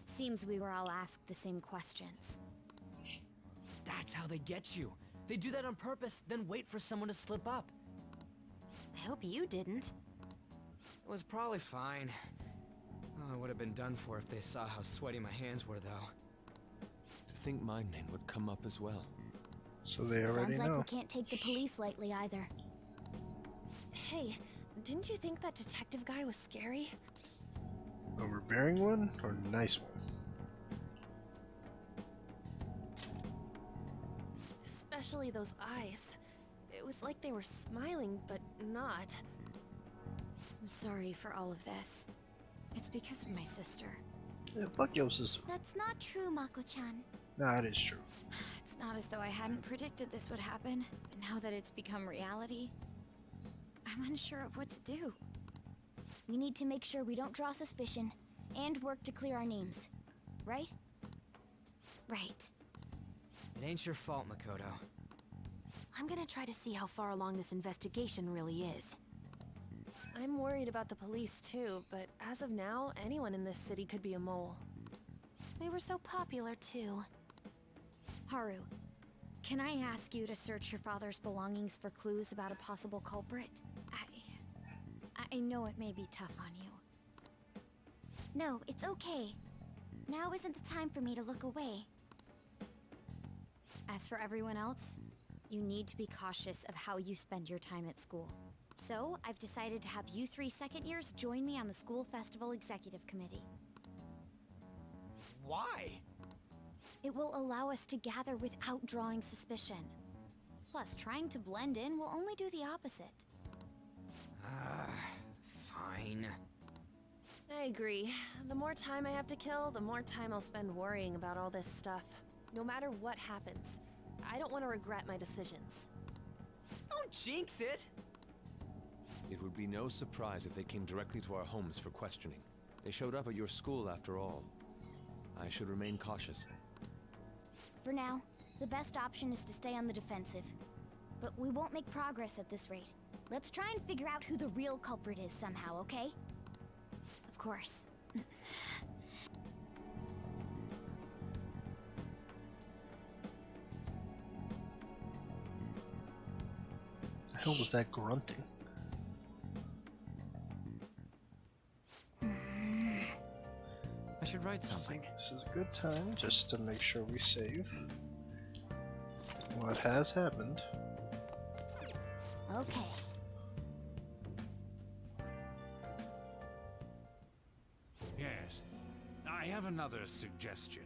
Seems we were all asked the same questions. That's how they get you. They do that on purpose, then wait for someone to slip up. I hope you didn't. It was probably fine. Oh, I would have been done for if they saw how sweaty my hands were, though. To think my name would come up as well. So they already Sounds like know. we can't take the police lightly either. Hey, didn't you think that detective guy was scary? Overbearing one or nice one? Especially those eyes. It was like they were smiling, but not. I'm sorry for all of this. It's because of my sister. Yeah, fuck your sister. That's not true, Mako-chan. Nah, it is true. It's not as though I hadn't predicted this would happen, but now that it's become reality, I'm unsure of what to do. We need to make sure we don't draw suspicion, and work to clear our names. Right? Right. It ain't your fault, Makoto. I'm gonna try to see how far along this investigation really is. I'm worried about the police too, but as of now, anyone in this city could be a mole. We were so popular, too. Haru, can I ask you to search your father's belongings for clues about a possible culprit? I know it may be tough on you. No, it's okay. Now isn't the time for me to look away. As for everyone else, you need to be cautious of how you spend your time at school. So, I've decided to have you 3 second years join me on the School Festival Executive Committee. Why? It will allow us to gather without drawing suspicion. Plus, trying to blend in will only do the opposite. Fine. I agree. The more time I have to kill, the more time I'll spend worrying about all this stuff. No matter what happens, I don't want to regret my decisions. Don't jinx it! It would be no surprise if they came directly to our homes for questioning. They showed up at your school after all. I should remain cautious. For now, the best option is to stay on the defensive. But we won't make progress at this rate. Let's try and figure out who the real culprit is somehow, okay? Of course. The hell was that grunting? I should write something. This is a good time just to make sure we save what has happened. Okay. Yes. I have another suggestion.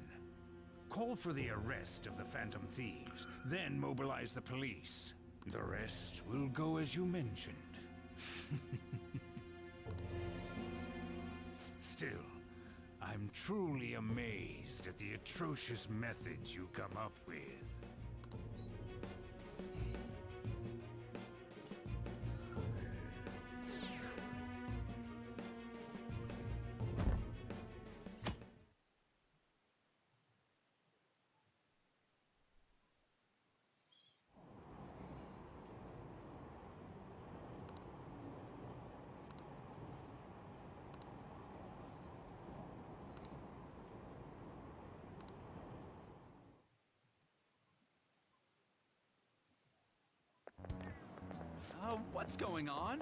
Call for the arrest of the Phantom Thieves, then mobilize the police. The rest will go as you mentioned. Still, I'm truly amazed at the atrocious methods you come up with. What's going on?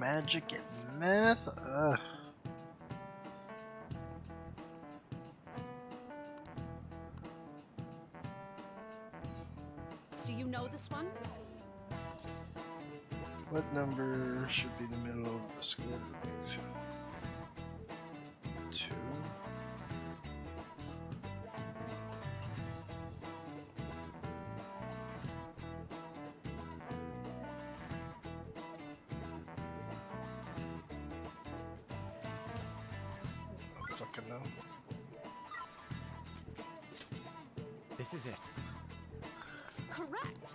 Magic and math? Ugh. Do you know this one? What number should be the middle of the square root? 2. Fucking no. This is it. Correct.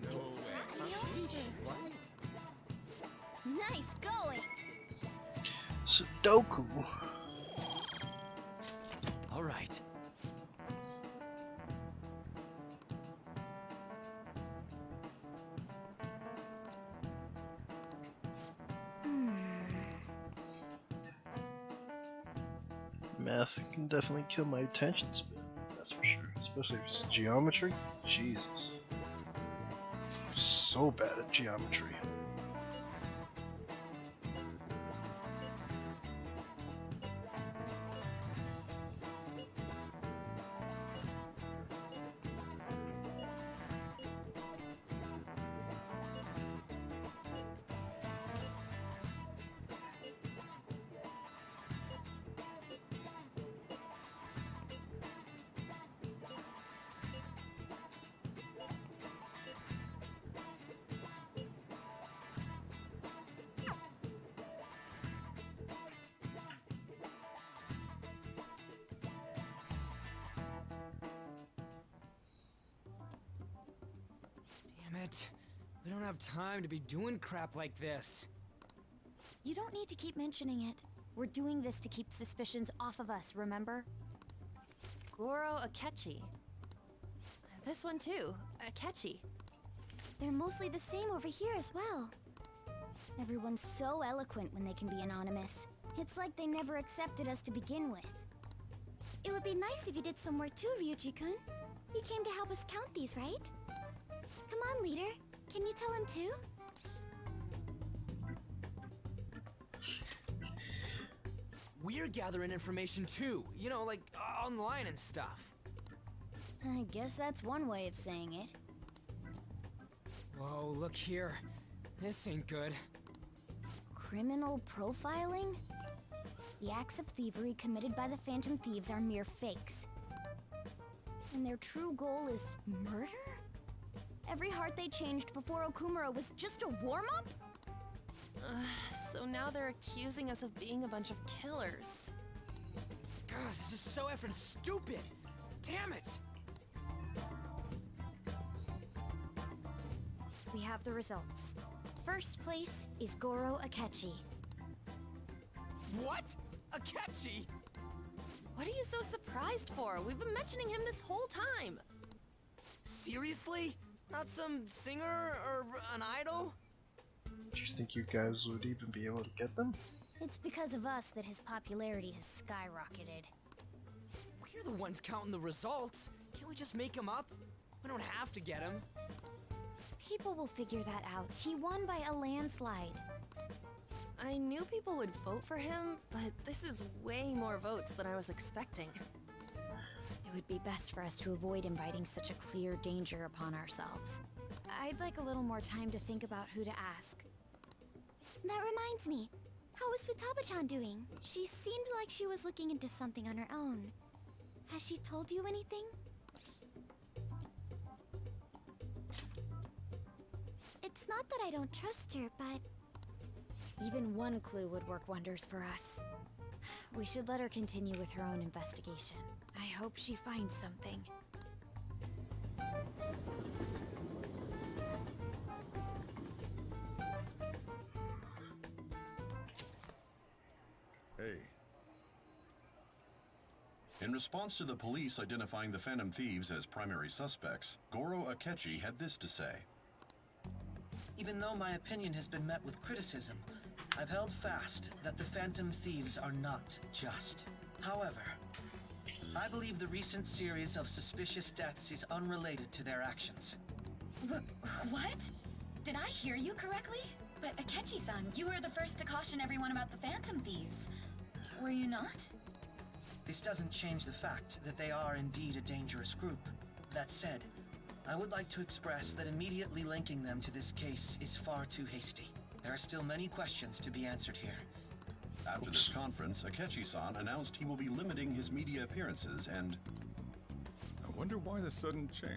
No way. Nice going! Sudoku. All right. Math can definitely kill my attention span, that's for sure. Especially if it's geometry. Jesus. I'm so bad at geometry. Damn it. We don't have time to be doing crap like this. You don't need to keep mentioning it. We're doing this to keep suspicions off of us, remember? Goro Akechi. This one too, Akechi. They're mostly the same over here as well. Everyone's so eloquent when they can be anonymous. It's like they never accepted us to begin with. It would be nice if you did some work too, Ryuji-kun. You came to help us count these, right? Come on, leader. Can you tell him too? We're gathering information too, you know, like online and stuff. I guess that's one way of saying it. Whoa, look here. This ain't good. Criminal profiling? The acts of thievery committed by the Phantom Thieves are mere fakes. And their true goal is murder? Every heart they changed before Okumura was just a warm-up? So now they're accusing us of being a bunch of killers. God, this is so effing stupid! Damn it! We have the results. First place is Goro Akechi. What? Akechi? What are you so surprised for? We've been mentioning him this whole time. Seriously? Not some singer or an idol? Do you think you guys would even be able to get them? It's because of us that his popularity has skyrocketed. We're the ones counting the results. Can't we just make him up? We don't have to get him. People will figure that out. He won by a landslide. I knew people would vote for him, but this is way more votes than I was expecting. It would be best for us to avoid inviting such a clear danger upon ourselves. I'd like a little more time to think about who to ask. That reminds me. How is Futaba-chan doing? She seemed like she was looking into something on her own. Has she told you anything? It's not that I don't trust her, but... Even one clue would work wonders for us. We should let her continue with her own investigation. I hope she finds something. Hey. In response to the police identifying the Phantom Thieves as primary suspects, Goro Akechi had this to say. Even though my opinion has been met with criticism, I've held fast that the Phantom Thieves are not just. However, I believe the recent series of suspicious deaths is unrelated to their actions. What? Did I hear you correctly? But Akechi-san, you were the first to caution everyone about the Phantom Thieves. Were you not? This doesn't change the fact that they are indeed a dangerous group. That said, I would like to express that immediately linking them to this case is far too hasty. There are still many questions to be answered here. After this conference, Akechi-san announced he will be limiting his media appearances and... I wonder why the sudden change.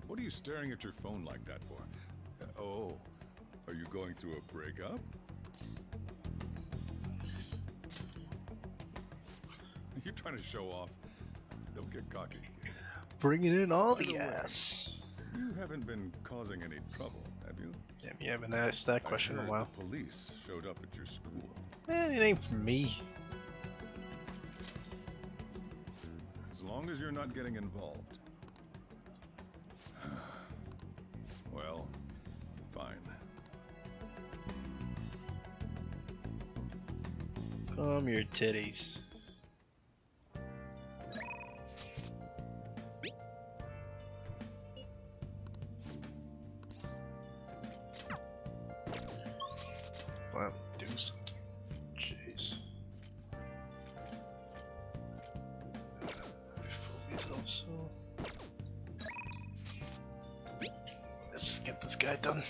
What are you staring at your phone like that for? Oh, are you going through a breakup? Are you trying to show off? Don't get cocky, kid. Bringing in all the gas. You haven't been causing any trouble, have you? Damn, you haven't asked that question in a while. The police showed up at your school. Man, it ain't for me. As long as you're not getting involved. Well, fine. Calm your titties. Finally do something. Jeez. These also. Let's just get this guy done.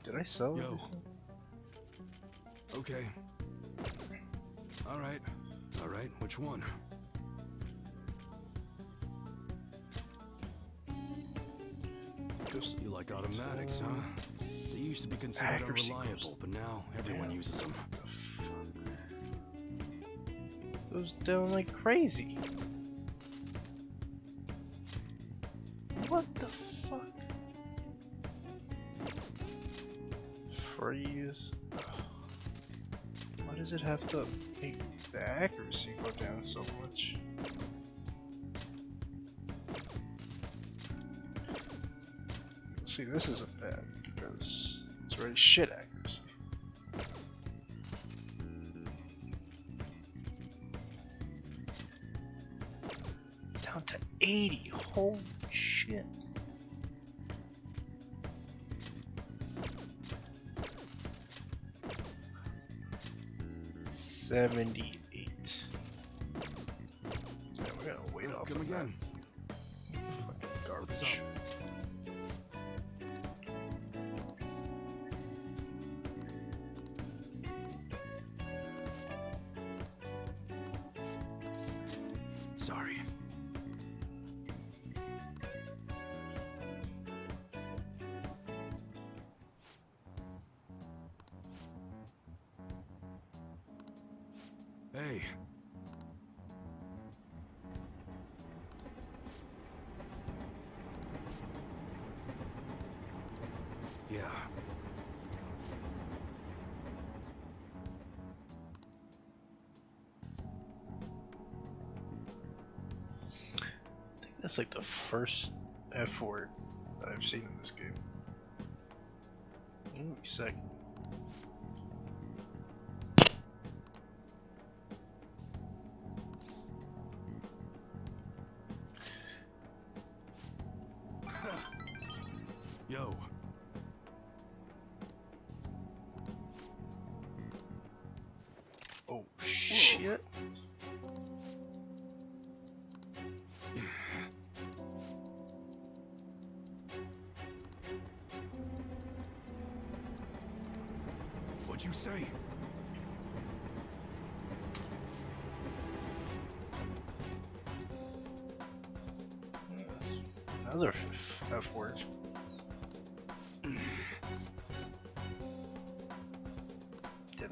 Did I sell everything? Okay. Alright. Alright, which one? You like automatics, huh? They used to be considered unreliable, but now everyone uses them. Goes down like crazy. What the fuck? Freeze. Why does it have to make the accuracy go down so much? See, this isn't bad because it's already shit accuracy. Down to 80. Holy shit. $78. Yeah, we're gonna wait off Come of again. that. Fucking garbage. Sorry. Hey. Yeah. I think that's like the first F word that I've seen in this game. Ooh, second. Yo. Oh shit. What'd you say? Another F word. Damn,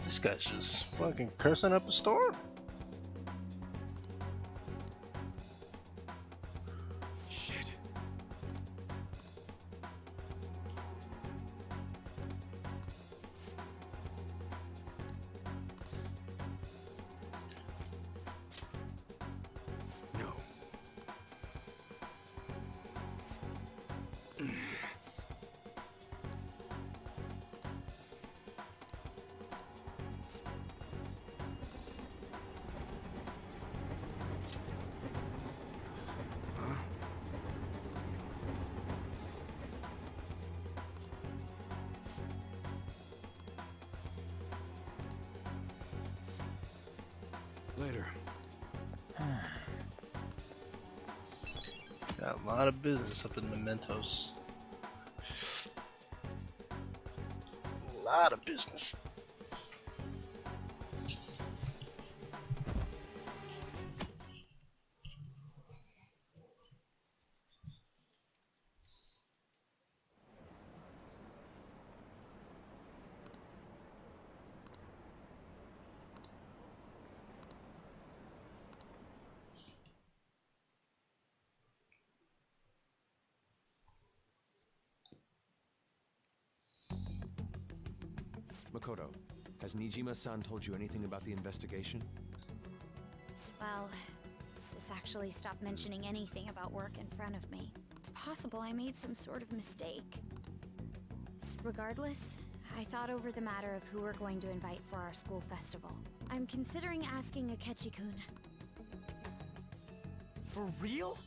this guy's just fucking cursing up a storm. Shit. No. Later. Got a lot of business up in Mementos. A lot of business. Makoto, has Nijima-san told you anything about the investigation? Well, Sis actually stopped mentioning anything about work in front of me. It's possible I made some sort of mistake. Regardless, I thought over the matter of who we're going to invite for our school festival. I'm considering asking Akechi-kun. For real?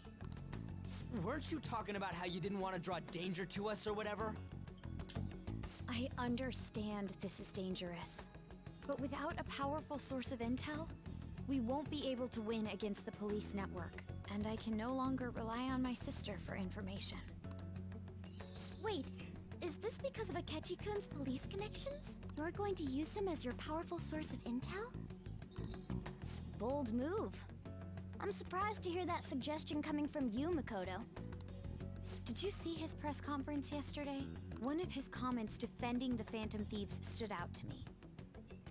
Weren't you talking about how you didn't want to draw danger to us or whatever? I understand this is dangerous, but without a powerful source of intel, we won't be able to win against the police network, and I can no longer rely on my sister for information. Wait, is this because of Akechi-kun's police connections? You're going to use him as your powerful source of intel? Bold move. I'm surprised to hear that suggestion coming from you, Makoto. Did you see his press conference yesterday? One of his comments defending the Phantom Thieves stood out to me.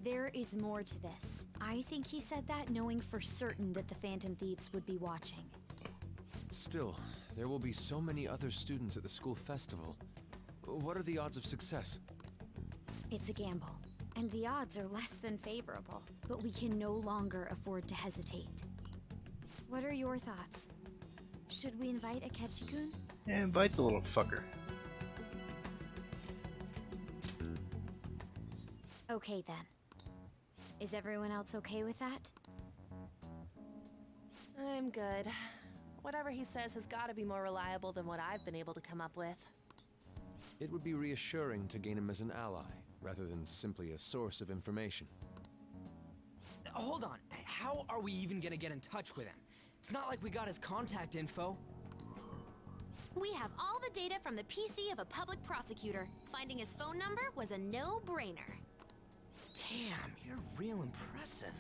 There is more to this. I think he said that knowing for certain that the Phantom Thieves would be watching. Still, there will be so many other students at the school festival. What are the odds of success? It's a gamble, and the odds are less than favorable, but we can no longer afford to hesitate. What are your thoughts? Should we invite Akechi-kun? Yeah, invite the little fucker. Okay then. Is everyone else okay with that? I'm good. Whatever he says has got to be more reliable than what I've been able to come up with. It would be reassuring to gain him as an ally, rather than simply a source of information. Hold on. How are we even gonna get in touch with him? It's not like we got his contact info. We have all the data from the PC of a public prosecutor. Finding his phone number was a no-brainer. Damn, you're real impressive.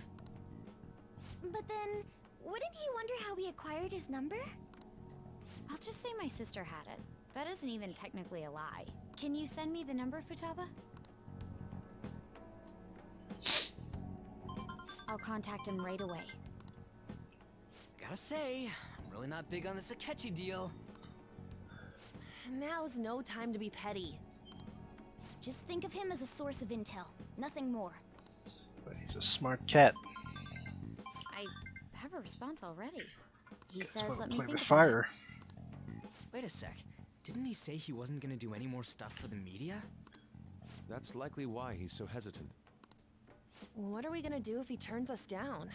But then, wouldn't he wonder how we acquired his number? I'll just say my sister had it. That isn't even technically a lie. Can you send me the number, Futaba? I'll contact him right away. Gotta say, I'm really not big on this Akechi deal. Now's no time to be petty. Just think of him as a source of intel, nothing more. But he's a smart cat. I have a response already. He Guess says, we'll let me play think with about fire. Wait a sec. Didn't he say he wasn't gonna do any more stuff for the media? That's likely why he's so hesitant. What are we gonna do if he turns us down?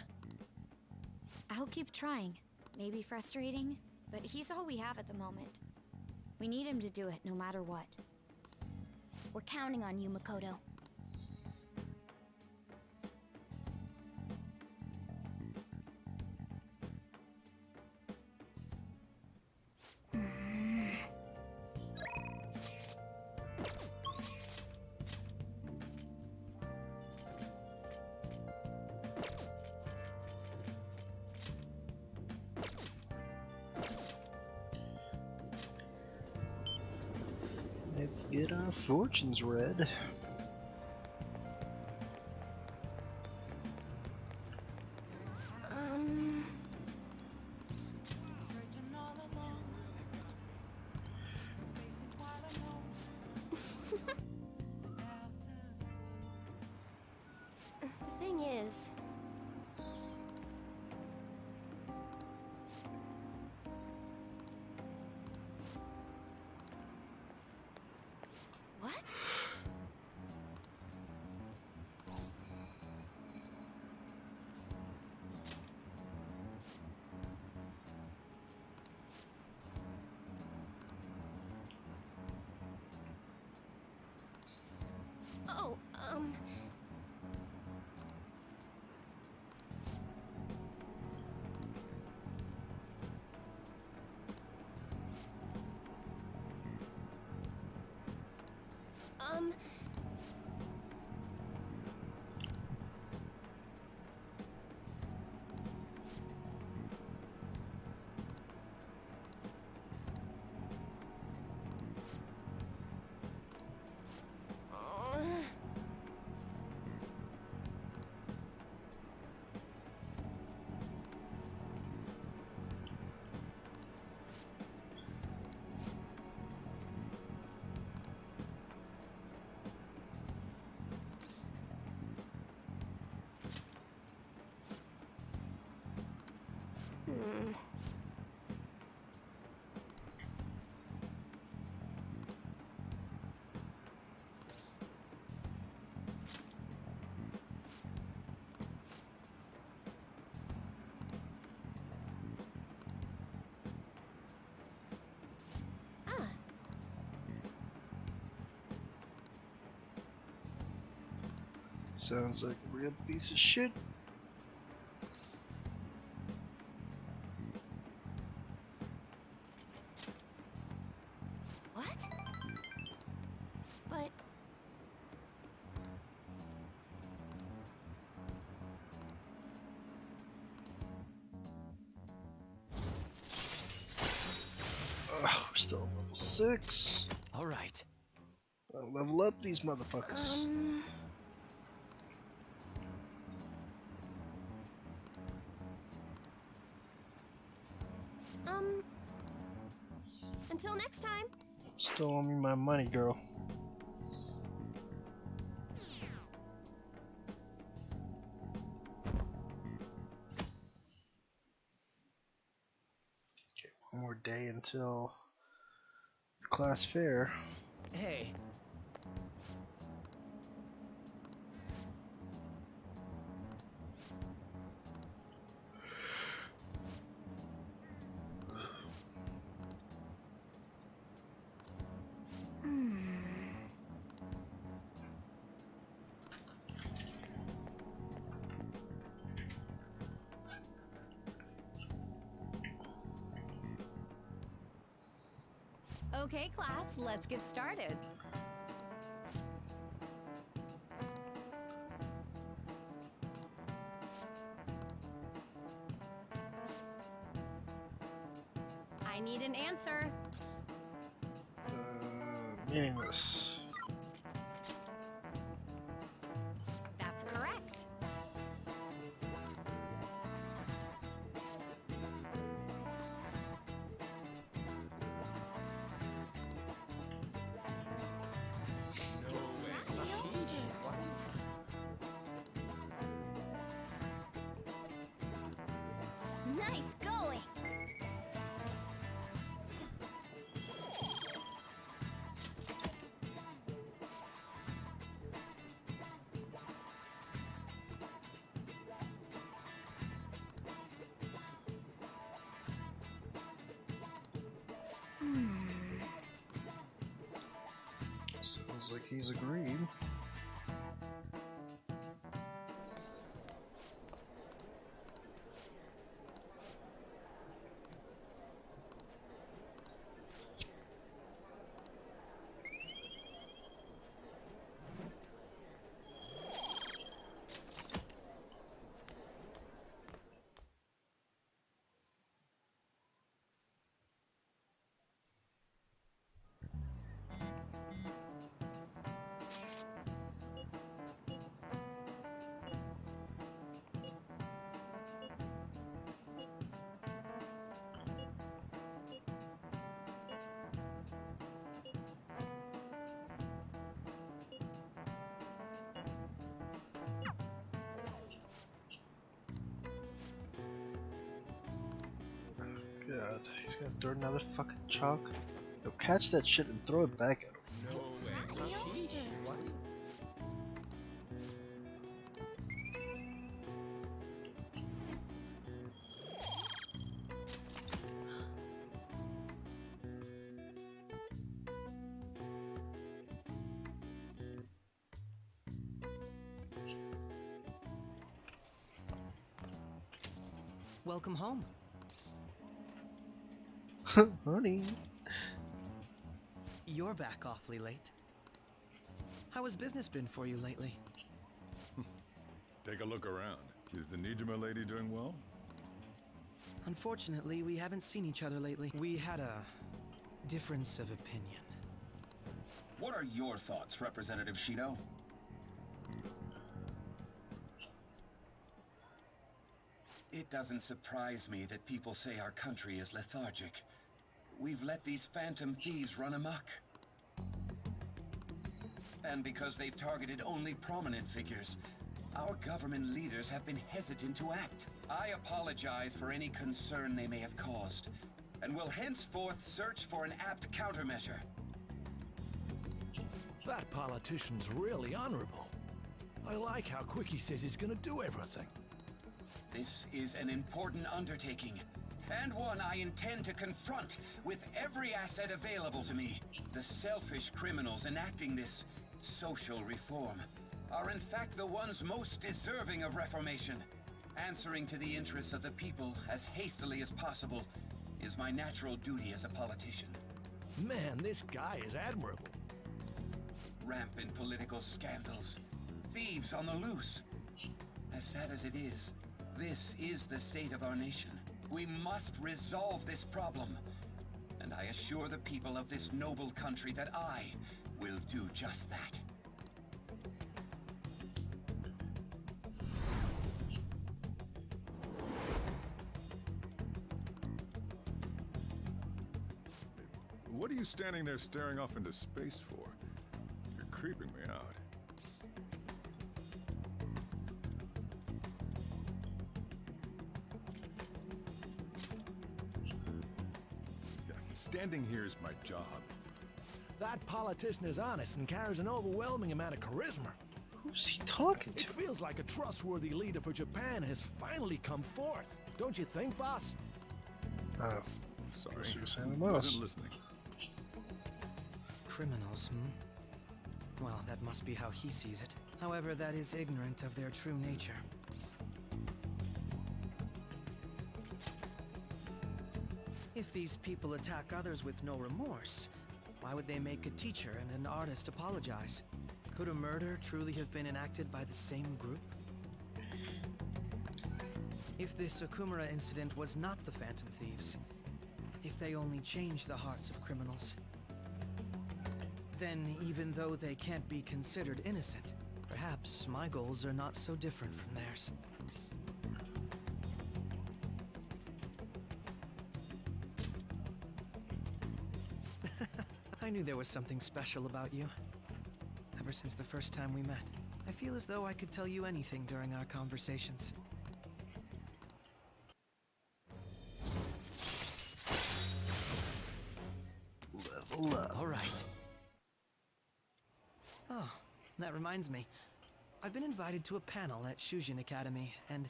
I'll keep trying. Maybe frustrating, but he's all we have at the moment. We need him to do it no matter what. We're counting on you, Makoto. Let's get our fortunes read. The thing is... What? Oh, Sounds like a real piece of shit. What? But... We're still at level 6. Alright. I'll level up these motherfuckers. Until next time. Still owe me my money, girl. Okay, one more day until the class fair. Hey. Okay, class, let's get started. I need an answer. Meaningless. That's correct. Nice going! Sounds like he's agreed. God, he's gonna throw another fucking chalk. Yo, catch that shit and throw it back at him. Welcome home. Honey. You're back awfully late. How has business been for you lately? Take a look around. Is the Nijima lady doing well? Unfortunately, we haven't seen each other lately. We had a difference of opinion. What are your thoughts, Representative Shido? It doesn't surprise me that people say our country is lethargic. We've let these phantom thieves run amok. And because they've targeted only prominent figures, our government leaders have been hesitant to act. I apologize for any concern they may have caused, and will henceforth search for an apt countermeasure. That politician's really honorable. I like how quick he says he's gonna do everything. This is an important undertaking, and one I intend to confront with every asset available to me. The selfish criminals enacting this social reform are in fact the ones most deserving of reformation. Answering to the interests of the people as hastily as possible is my natural duty as a politician. Man, this guy is admirable. Rampant political scandals, thieves on the loose. As sad as it is, this is the state of our nation. We must resolve this problem, and I assure the people of this noble country that I will do just that. What are you standing there staring off into space for? You're creeping me out. Standing here is my job. That politician is honest and carries an overwhelming amount of charisma. Who's he talking to? It feels like a trustworthy leader for Japan has finally come forth. Don't you think, boss? Oh, sorry. Guess you were saying I something else. wasn't listening. Criminals, Well, that must be how he sees it. However, that is ignorant of their true nature. If these people attack others with no remorse, Why would they make a teacher and an artist apologize? Could a murder truly have been enacted by the same group? If this Okumura incident was not the Phantom Thieves, if they only changed the hearts of criminals, then even though they can't be considered innocent, perhaps my goals are not so different from theirs. I knew there was something special about you. Ever since the first time we met, I feel as though I could tell you anything during our conversations. Level up. All right. Oh, that reminds me. I've been invited to a panel at Shujin Academy, and...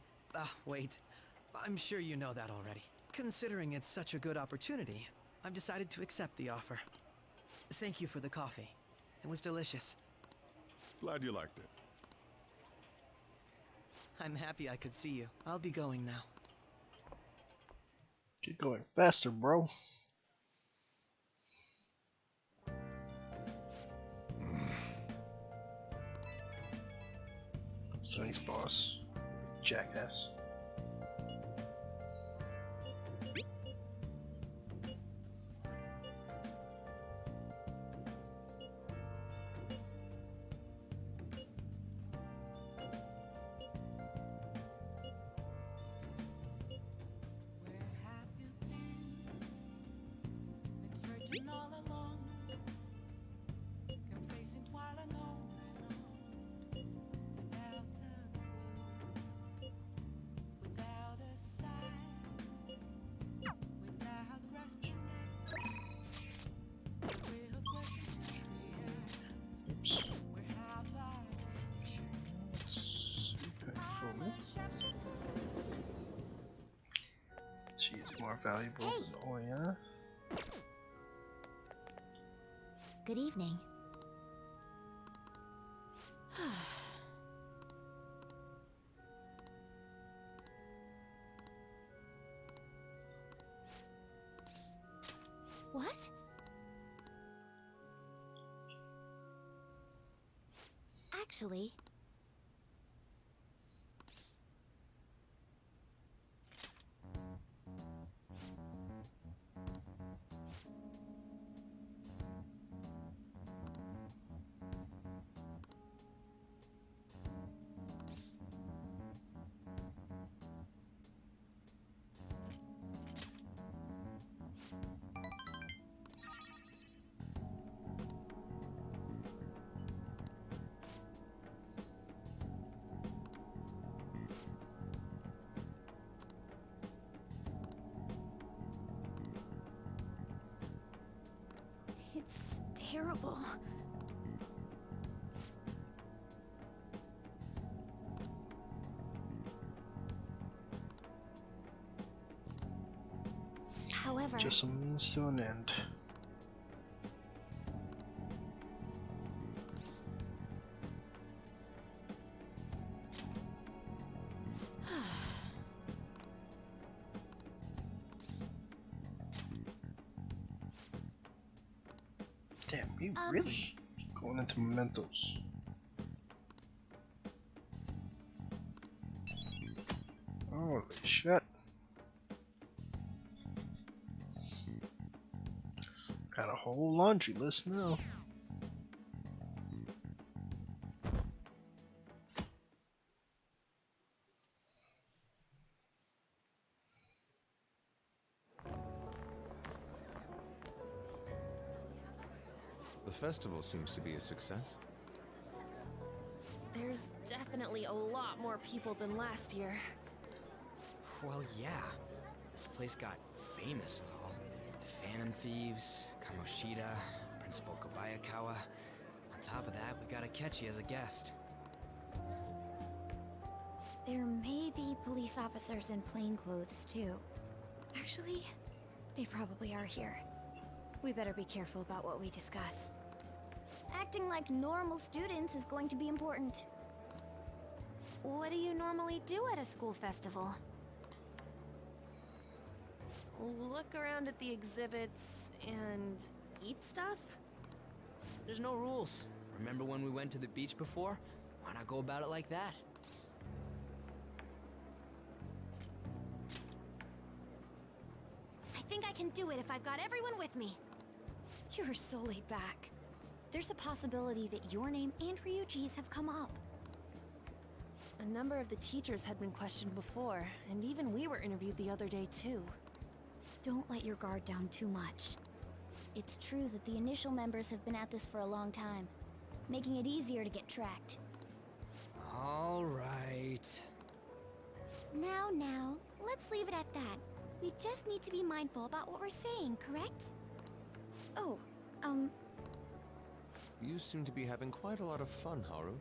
wait. I'm sure you know that already. Considering it's such a good opportunity, I've decided to accept the offer. Thank you for the coffee. It was delicious. Glad you liked it. I'm happy I could see you. I'll be going now. Get going faster, bro. Sony's boss. Jackass. She's more valuable than Oya. Good evening. What? Actually... It's terrible. However... Just a means to an end. Damn, you really going into mementos. Holy shit. Got a whole laundry list now. The festival seems to be a success. There's definitely a lot more people than last year. Well, yeah. This place got famous and all. Phantom Thieves, Kamoshida, Principal Kobayakawa. On top of that, we got Akechi as a guest. There may be police officers in plain clothes, too. Actually, they probably are here. We better be careful about what we discuss. Acting like normal students is going to be important. What do you normally do at a school festival? Look around at the exhibits and eat stuff? There's no rules. Remember when we went to the beach before? Why not go about it like that? I think I can do it if I've got everyone with me. You're so laid back. There's a possibility that your name and Ryuji's have come up. A number of the teachers had been questioned before, and even we were interviewed the other day too. Don't let your guard down too much. It's true that the initial members have been at this for a long time, making it easier to get tracked. All right. Now, let's leave it at that. We just need to be mindful about what we're saying, correct? Oh, You seem to be having quite a lot of fun, Haru.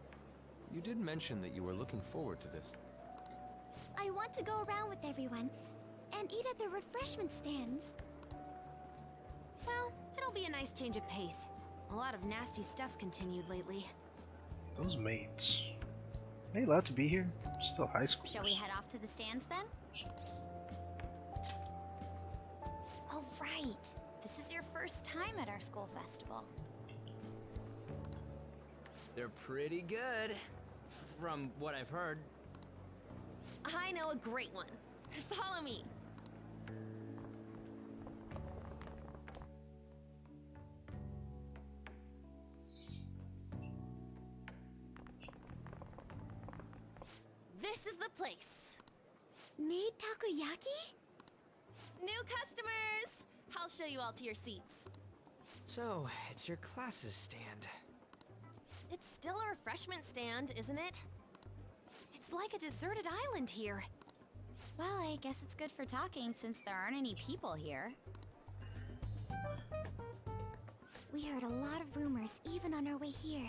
You did mention that you were looking forward to this. I want to go around with everyone and eat at the refreshment stands. Well, it'll be a nice change of pace. A lot of nasty stuff's continued lately. Those maids. Are they allowed to be here? Still high school. Shall we head off to the stands then? All right. This is your first time at our school festival. They're pretty good, from what I've heard. I know a great one. Follow me. This is the place. Made takoyaki? New customers! I'll show you all to your seats. So, it's your class's stand. It's still a refreshment stand, isn't it? It's like a deserted island here. Well, I guess it's good for talking since there aren't any people here. We heard a lot of rumors even on our way here.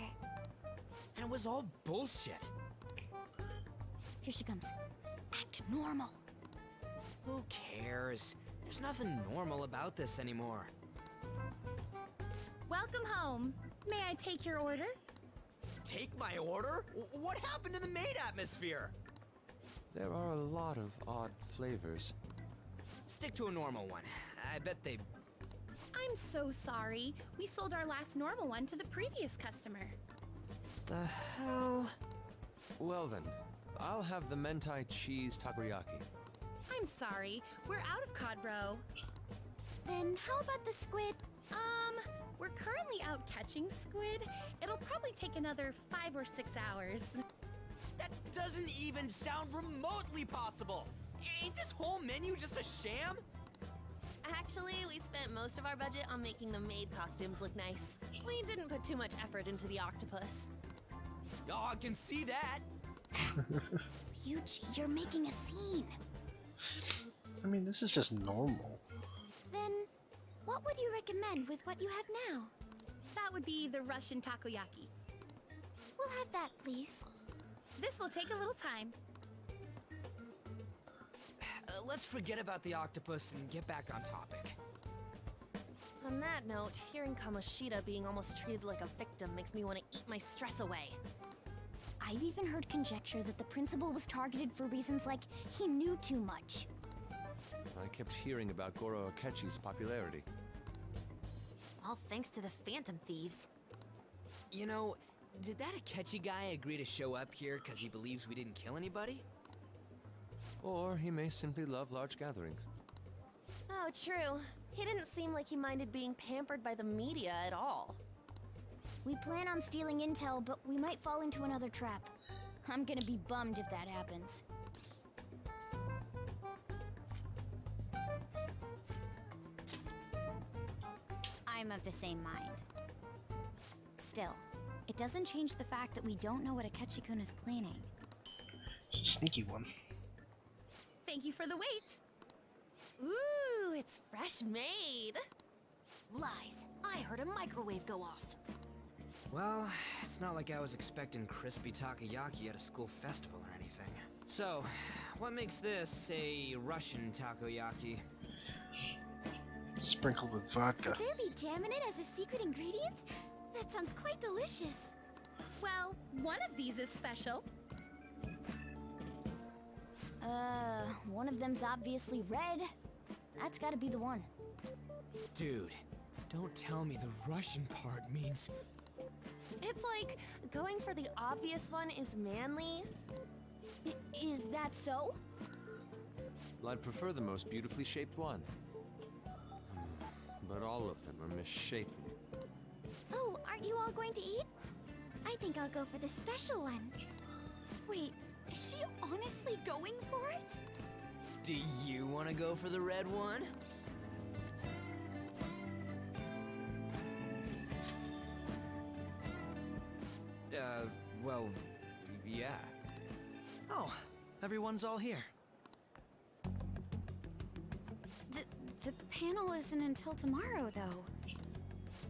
And it was all bullshit. Here she comes. Act normal. Who cares? There's nothing normal about this anymore. Welcome home. May I take your order? Take my order? What happened to the maid atmosphere? There are a lot of odd flavors. Stick to a normal one. I bet they... I'm so sorry. We sold our last normal one to the previous customer. The hell? Well then, I'll have the mentai cheese takoyaki. I'm sorry. We're out of cod bro. Then how about the squid? We're currently out catching squid. It'll probably take another 5 or 6 hours. That doesn't even sound remotely possible! Ain't this whole menu just a sham? Actually, we spent most of our budget on making the maid costumes look nice. We didn't put too much effort into the octopus. Oh, I can see that! Ryuji, you're making a scene. I mean, this is just normal. Then, what would you recommend with what you have now? That would be the Russian takoyaki. We'll have that, please. This will take a little time. Let's forget about the octopus and get back on topic. On that note, hearing Kamoshida being almost treated like a victim makes me want to eat my stress away. I've even heard conjecture that the principal was targeted for reasons like he knew too much. I kept hearing about Goro Akechi's popularity. All thanks to the Phantom Thieves. You know, did that Akechi guy agree to show up here because he believes we didn't kill anybody? Or he may simply love large gatherings. Oh, true. He didn't seem like he minded being pampered by the media at all. We plan on stealing intel, but we might fall into another trap. I'm gonna be bummed if that happens. I'm of the same mind. Still, it doesn't change the fact that we don't know what Akechi-kun is planning. It's a sneaky one. Thank you for the wait. Ooh, it's fresh made. Lies. I heard a microwave go off. Well, it's not like I was expecting crispy takoyaki at a school festival or anything. So, what makes this a Russian takoyaki? Sprinkled with vodka. Could there be jam in it as a secret ingredient? That sounds quite delicious. Well, one of these is special. One of them's obviously red. That's gotta be the one. Dude, don't tell me the Russian part means It's like going for the obvious one is manly. Is that so? Well, I'd prefer the most beautifully shaped one. But all of them are misshapen. Oh, aren't you all going to eat? I think I'll go for the special one. Wait, is she honestly going for it? Do you want to go for the red one? Well, yeah. Oh, everyone's all here. The panel isn't until tomorrow, though.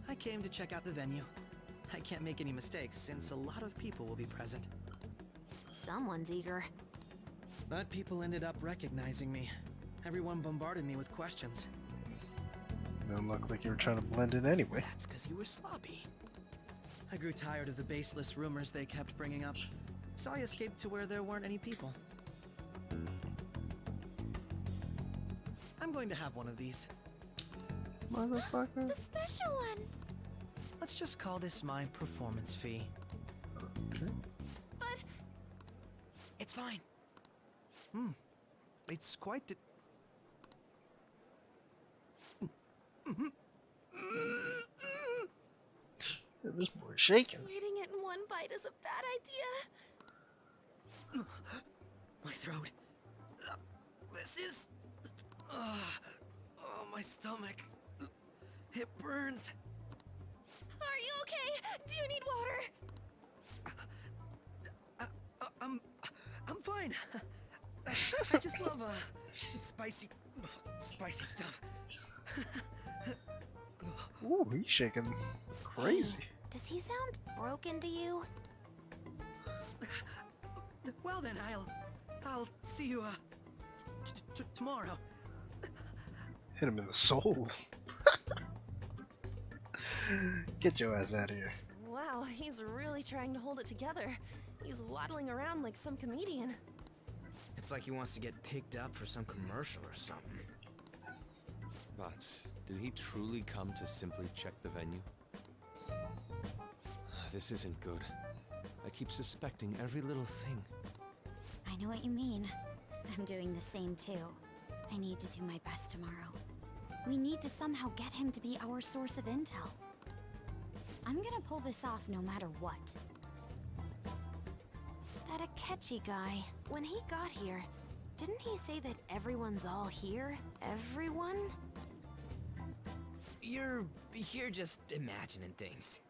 I came to check out the venue. I can't make any mistakes since a lot of people will be present. Someone's eager. But people ended up recognizing me. Everyone bombarded me with questions. You don't look like you were trying to blend in anyway. That's because you were sloppy. I grew tired of the baseless rumors they kept bringing up, so I escaped to where there weren't any people. I'm going to have one of these. Motherfucker. The special one! Let's just call this my performance fee. Okay. But... It's fine. It's quite the... This boy's shaking. eating it in one bite is a bad idea. My throat. This is... Oh, my stomach. It burns. Are you okay? Do you need water? I'm fine. I just love spicy stuff. Ooh, he's shaking crazy. Does he sound broken to you? Well then, I'll see you tomorrow. Hit him in the soul. Get your ass out of here. Wow, he's really trying to hold it together. He's waddling around like some comedian. It's like he wants to get picked up for some commercial or something. But did he truly come to simply check the venue? This isn't good. I keep suspecting every little thing. I know what you mean. I'm doing the same too. I need to do my best tomorrow. We need to somehow get him to be our source of intel. I'm gonna pull this off no matter what. That Akechi guy, when he got here, didn't he say that everyone's all here? Everyone? You're just imagining things.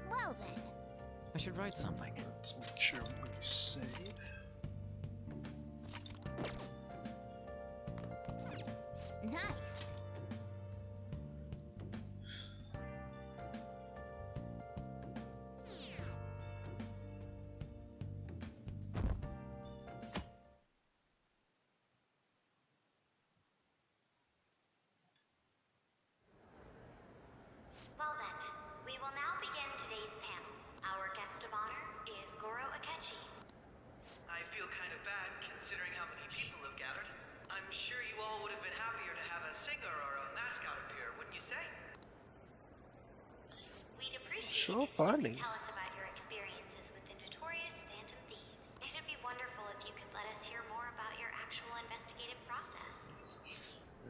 Well then. I should write something. Let's make sure we save. Nice. Well then, we will now begin today's panel. Our guest of honor is Goro Akechi. I feel kind of bad considering how many people have gathered. I'm sure you all would have been happier to have a singer or a mascot appear, wouldn't you say? We'd appreciate So it if funny. you could tell us about your experiences with the notorious Phantom Thieves. It'd be wonderful if you could let us hear more about your actual investigative process.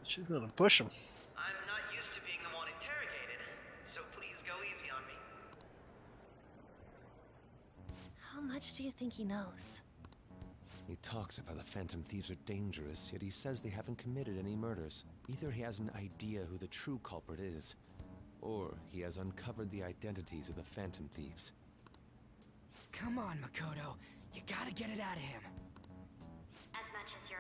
She's gonna push him. I'm not used to being the one interrogated, so please go easy on me. How much do you think he knows? He talks about the Phantom Thieves are dangerous, yet he says they haven't committed any murders. Either he has an idea who the true culprit is, or he has uncovered the identities of the Phantom Thieves. Come on, Makoto. You gotta get it out of him. As much as you're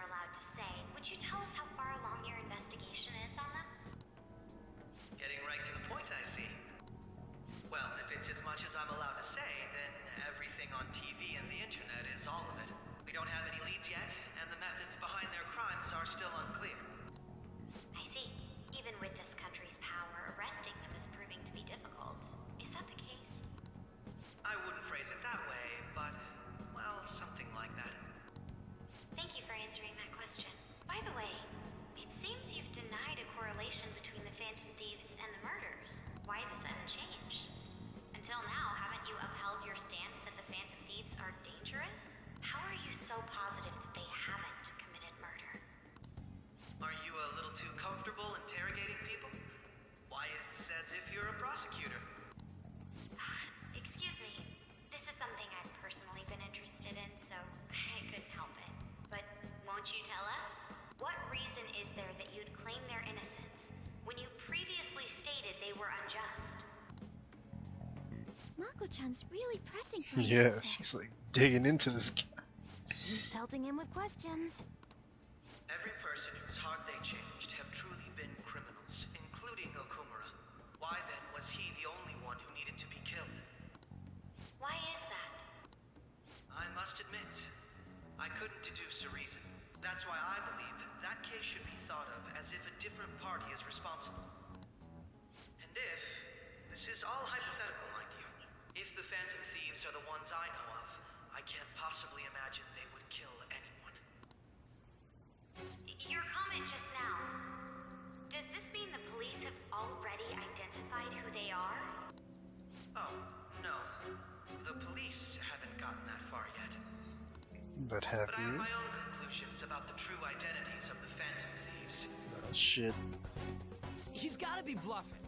Could you tell us how far along your investigation is on them? Getting right to the point, I see. Well, if it's as much as I'm allowed to say, then everything on TV and the internet is all of it. We don't have any leads yet, and the methods behind their crimes are still unclear. I see. Even with this country's power, arresting them is proving to be difficult. Is that the case? I wouldn't phrase it that way, but, well, something like that. Thank you for answering that question. By the way, it seems you've denied a correlation between the Phantom Thieves and the murders. Why the sudden change? Until now, haven't you upheld your stance that the Phantom Thieves are dangerous? How are you so positive that they haven't committed murder? Are you a little too comfortable interrogating people? Why, it's as if you're a prosecutor. Excuse me. This is something I've personally been interested in, so I couldn't help it. But won't you tell us? What reason is there that you'd claim their innocence when you previously stated they were unjust? Mako-chan's really pressing for an Yeah, answer. she's like digging into this guy. She's pelting him with questions. Every person whose heart they changed have truly been criminals, including Okumura. Why then was he the only one who needed to be killed? Why is that? I must admit, I couldn't deduce a reason. That's why I believe that case should be thought of as if a different party is responsible. And if, this is all hypothetical, mind you, if the Phantom Thieves are the ones I know of, I can't possibly imagine they would kill anyone. Your comment just now. Does this mean the police have already identified who they are? Oh, no. The police haven't gotten that far yet. But have But I have you? my own conclusions about the true identities of the Phantom Thieves. Oh, shit. He's gotta be bluffing.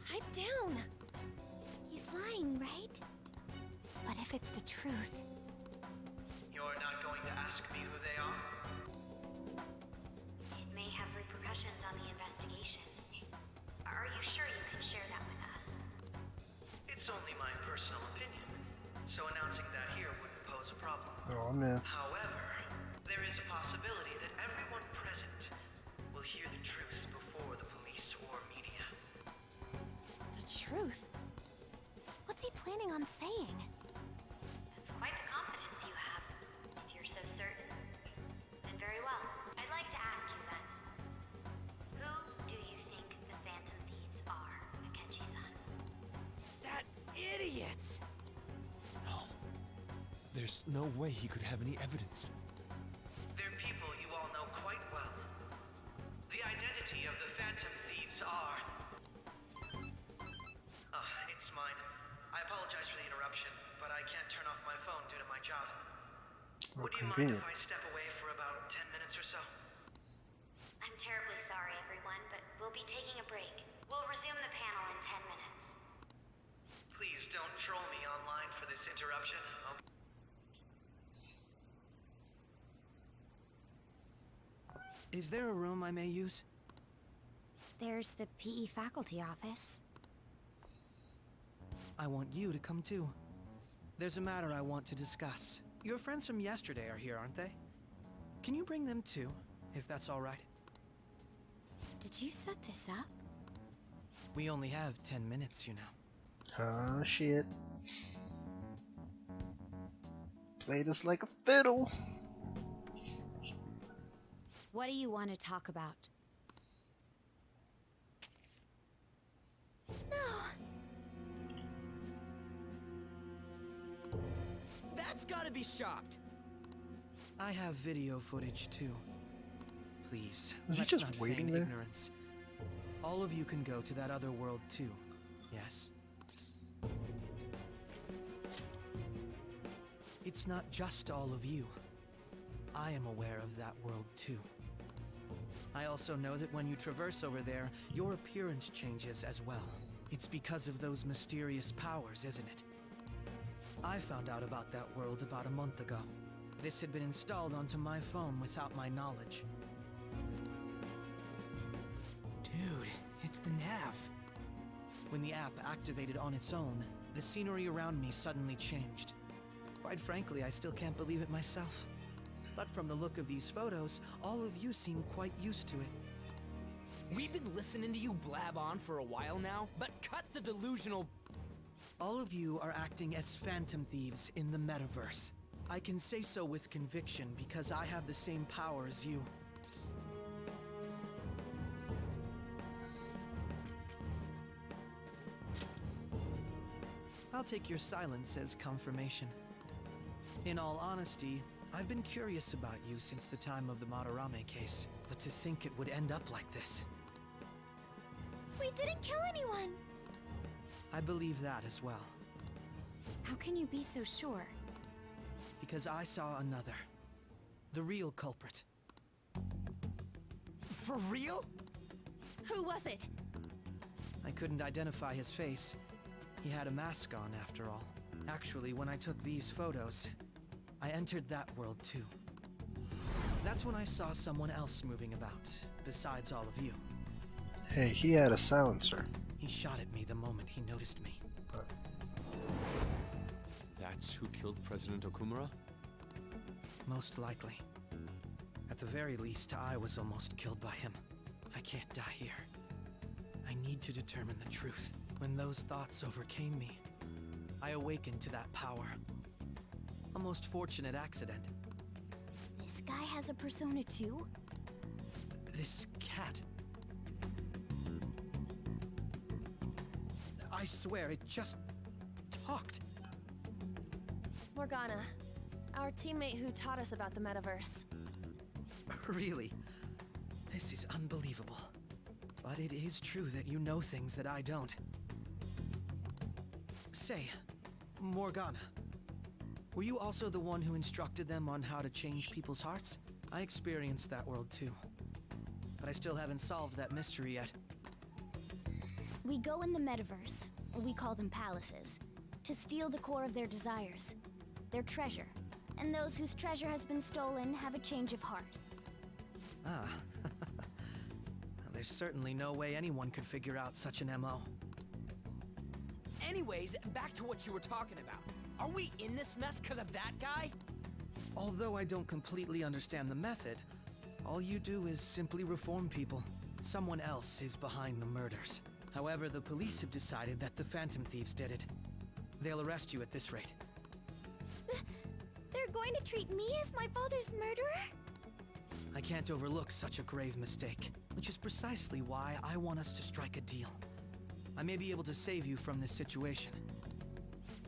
Pipe down. He's lying, right? But if it's the truth, You're not going to ask me who they are? It may have repercussions on the investigation. Are you sure you can share that with us? It's only my personal opinion, so announcing that here wouldn't pose a problem. Oh, man. However, there is a possibility that everyone present will hear the truth before the police or media. the truth. What's he planning on saying? That's quite the confidence you have. If you're so certain, then very well. I'd like to ask you then. Who do you think the Phantom Thieves are, Akechi-san? That idiot! No. There's no way he could have any evidence. They're people you all know quite well. The identity of the Phantom Thieves are... it's mine. I apologize for the interruption, but I can't turn off my phone due to my job. Oh, Would you mind convenient. if I step away for about 10 minutes or so? I'm terribly sorry, everyone, but we'll be taking a break. We'll resume the panel in 10 minutes. Please don't troll me online for this interruption. Is there a room I may use? There's the PE faculty office. I want you to come too. There's a matter I want to discuss. Your friends from yesterday are here, aren't they? Can you bring them too, if that's all right? Did you set this up? We only have 10 minutes, you know. Oh, shit. Play this like a fiddle. What do you want to talk about? No. That's gotta be shopped. I have video footage too. Please, Is he let's just not waiting feign there? ignorance. All of you can go to that other world too. Yes. It's not just all of you. I am aware of that world too. I also know that when you traverse over there, your appearance changes as well. It's because of those mysterious powers, isn't it? I found out about that world about a month ago. This had been installed onto my phone without my knowledge. Dude, it's the nav. When the app activated on its own, the scenery around me suddenly changed. Quite frankly, I still can't believe it myself. But from the look of these photos, all of you seem quite used to it. We've been listening to you blab on for a while now, but cut the delusional... All of you are acting as phantom thieves in the metaverse. I can say so with conviction because I have the same power as you. I'll take your silence as confirmation. In all honesty, I've been curious about you since the time of the Madarame case, but to think it would end up like this. We didn't kill anyone! I believe that as well. How can you be so sure? Because I saw another. The real culprit. For real? Who was it? I couldn't identify his face. He had a mask on, after all. Actually, when I took these photos, I entered that world too. That's when I saw someone else moving about, besides all of you. Hey, he had a silencer. He shot at me the moment he noticed me. That's who killed President Okumura? Most likely. At the very least, I was almost killed by him. I can't die here. I need to determine the truth. When those thoughts overcame me, I awakened to that power. A most fortunate accident. This guy has a persona too? This cat. I swear, it just talked. Morgana, our teammate who taught us about the metaverse. Really? This is unbelievable. But it is true that you know things that I don't. Say, Morgana, were you also the one who instructed them on how to change people's hearts? I experienced that world too. But I still haven't solved that mystery yet. We go in the metaverse, or we call them palaces, to steal the core of their desires, their treasure. And those whose treasure has been stolen have a change of heart. Ah. There's certainly no way anyone could figure out such an MO. Anyways, back to what you were talking about. Are we in this mess because of that guy? Although I don't completely understand the method, all you do is simply reform people. Someone else is behind the murders. However, the police have decided that the Phantom Thieves did it. They'll arrest you at this rate. They're going to treat me as my father's murderer? I can't overlook such a grave mistake, which is precisely why I want us to strike a deal. I may be able to save you from this situation.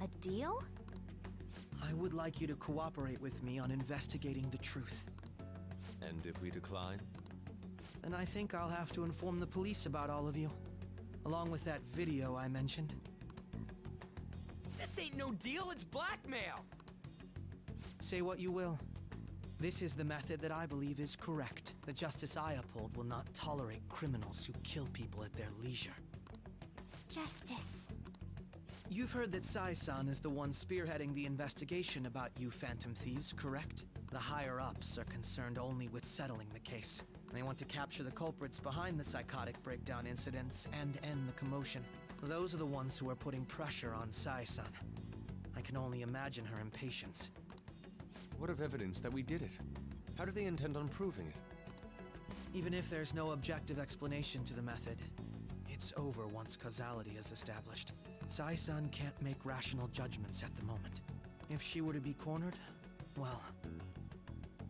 A deal? I would like you to cooperate with me on investigating the truth. And if we decline? Then I think I'll have to inform the police about all of you, along with that video I mentioned. This ain't no deal, it's blackmail! Say what you will. This is the method that I believe is correct. The justice I uphold will not tolerate criminals who kill people at their leisure. Justice. You've heard that Sai-san is the one spearheading the investigation about you Phantom Thieves, correct? The higher-ups are concerned only with settling the case. They want to capture the culprits behind the psychotic breakdown incidents and end the commotion. Those are the ones who are putting pressure on Sai-san. I can only imagine her impatience. What of evidence that we did it? How do they intend on proving it? Even if there's no objective explanation to the method, it's over once causality is established. Sai-san can't make rational judgments at the moment. If she were to be cornered, well,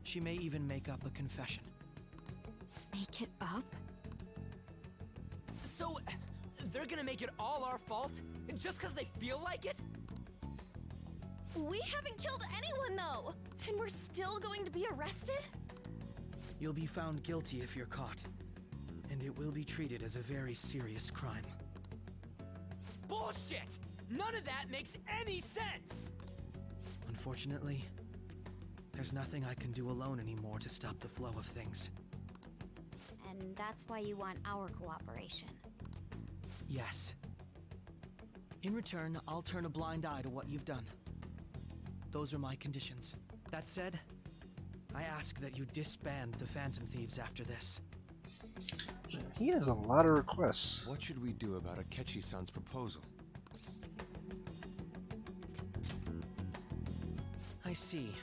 she may even make up a confession. Make it up? So, they're gonna make it all our fault? Just because they feel like it? We haven't killed anyone, though! And we're still going to be arrested? You'll be found guilty if you're caught. And it will be treated as a very serious crime. Bullshit! None of that makes any sense! Unfortunately, there's nothing I can do alone anymore to stop the flow of things. And that's why you want our cooperation. Yes. In return, I'll turn a blind eye to what you've done. Those are my conditions. That said, I ask that you disband the Phantom Thieves after this. He has a lot of requests. What should we do about Akechi-san's proposal? I see.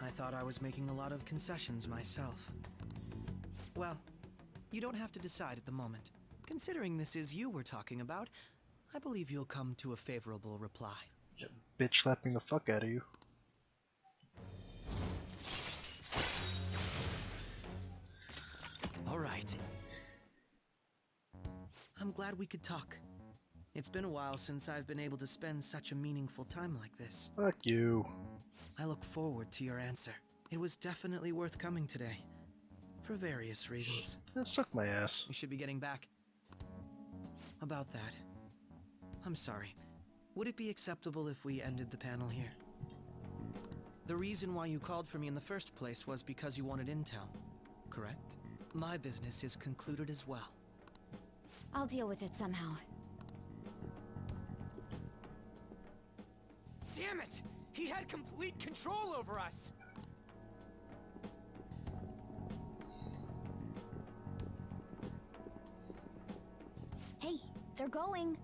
I thought I was making a lot of concessions myself. Well, you don't have to decide at the moment. Considering this is you we're talking about, I believe you'll come to a favorable reply. Yeah, bitch slapping the fuck out of you. All right. I'm glad we could talk. It's been a while since I've been able to spend such a meaningful time like this. Fuck you. I look forward to your answer. It was definitely worth coming today. For various reasons. Suck my ass. We should be getting back. About that. I'm sorry. Would it be acceptable if we ended the panel here? The reason why you called for me in the first place was because you wanted intel, correct? My business is concluded as well. I'll deal with it somehow. Damn it! He had complete control over us! Hey, they're going!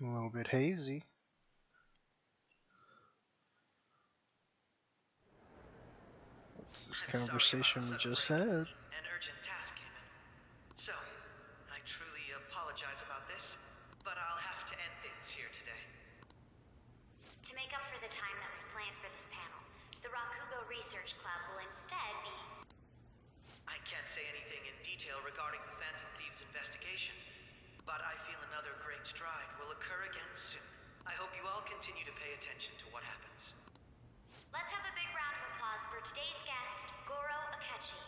A little bit hazy. What's this conversation we just had? An urgent task came in. So, I truly apologize about this, but I'll have to end things here today. To make up for the time that was planned for this panel, the Rakugo Research Club will instead be... I can't say anything in detail regarding the Phantom Thieves investigation, but I feel another great stride will occur again soon. I hope you all continue to pay attention to what happens. Let's have a big round of applause for today's guest, Goro Akechi.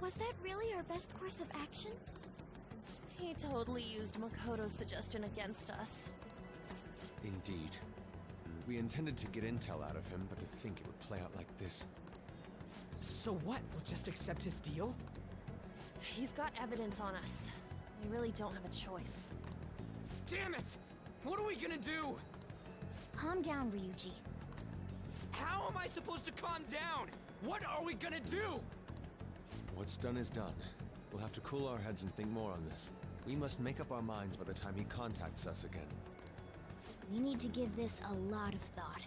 Was that really our best course of action? He totally used Makoto's suggestion against us. Indeed. We intended to get intel out of him, but to think it would play out like this. So what? We'll just accept his deal? He's got evidence on us. We really don't have a choice. Damn it! What are we gonna do? Calm down, Ryuji. How am I supposed to calm down? What are we gonna do? What's done is done. We'll have to cool our heads and think more on this. We must make up our minds by the time he contacts us again. We need to give this a lot of thought.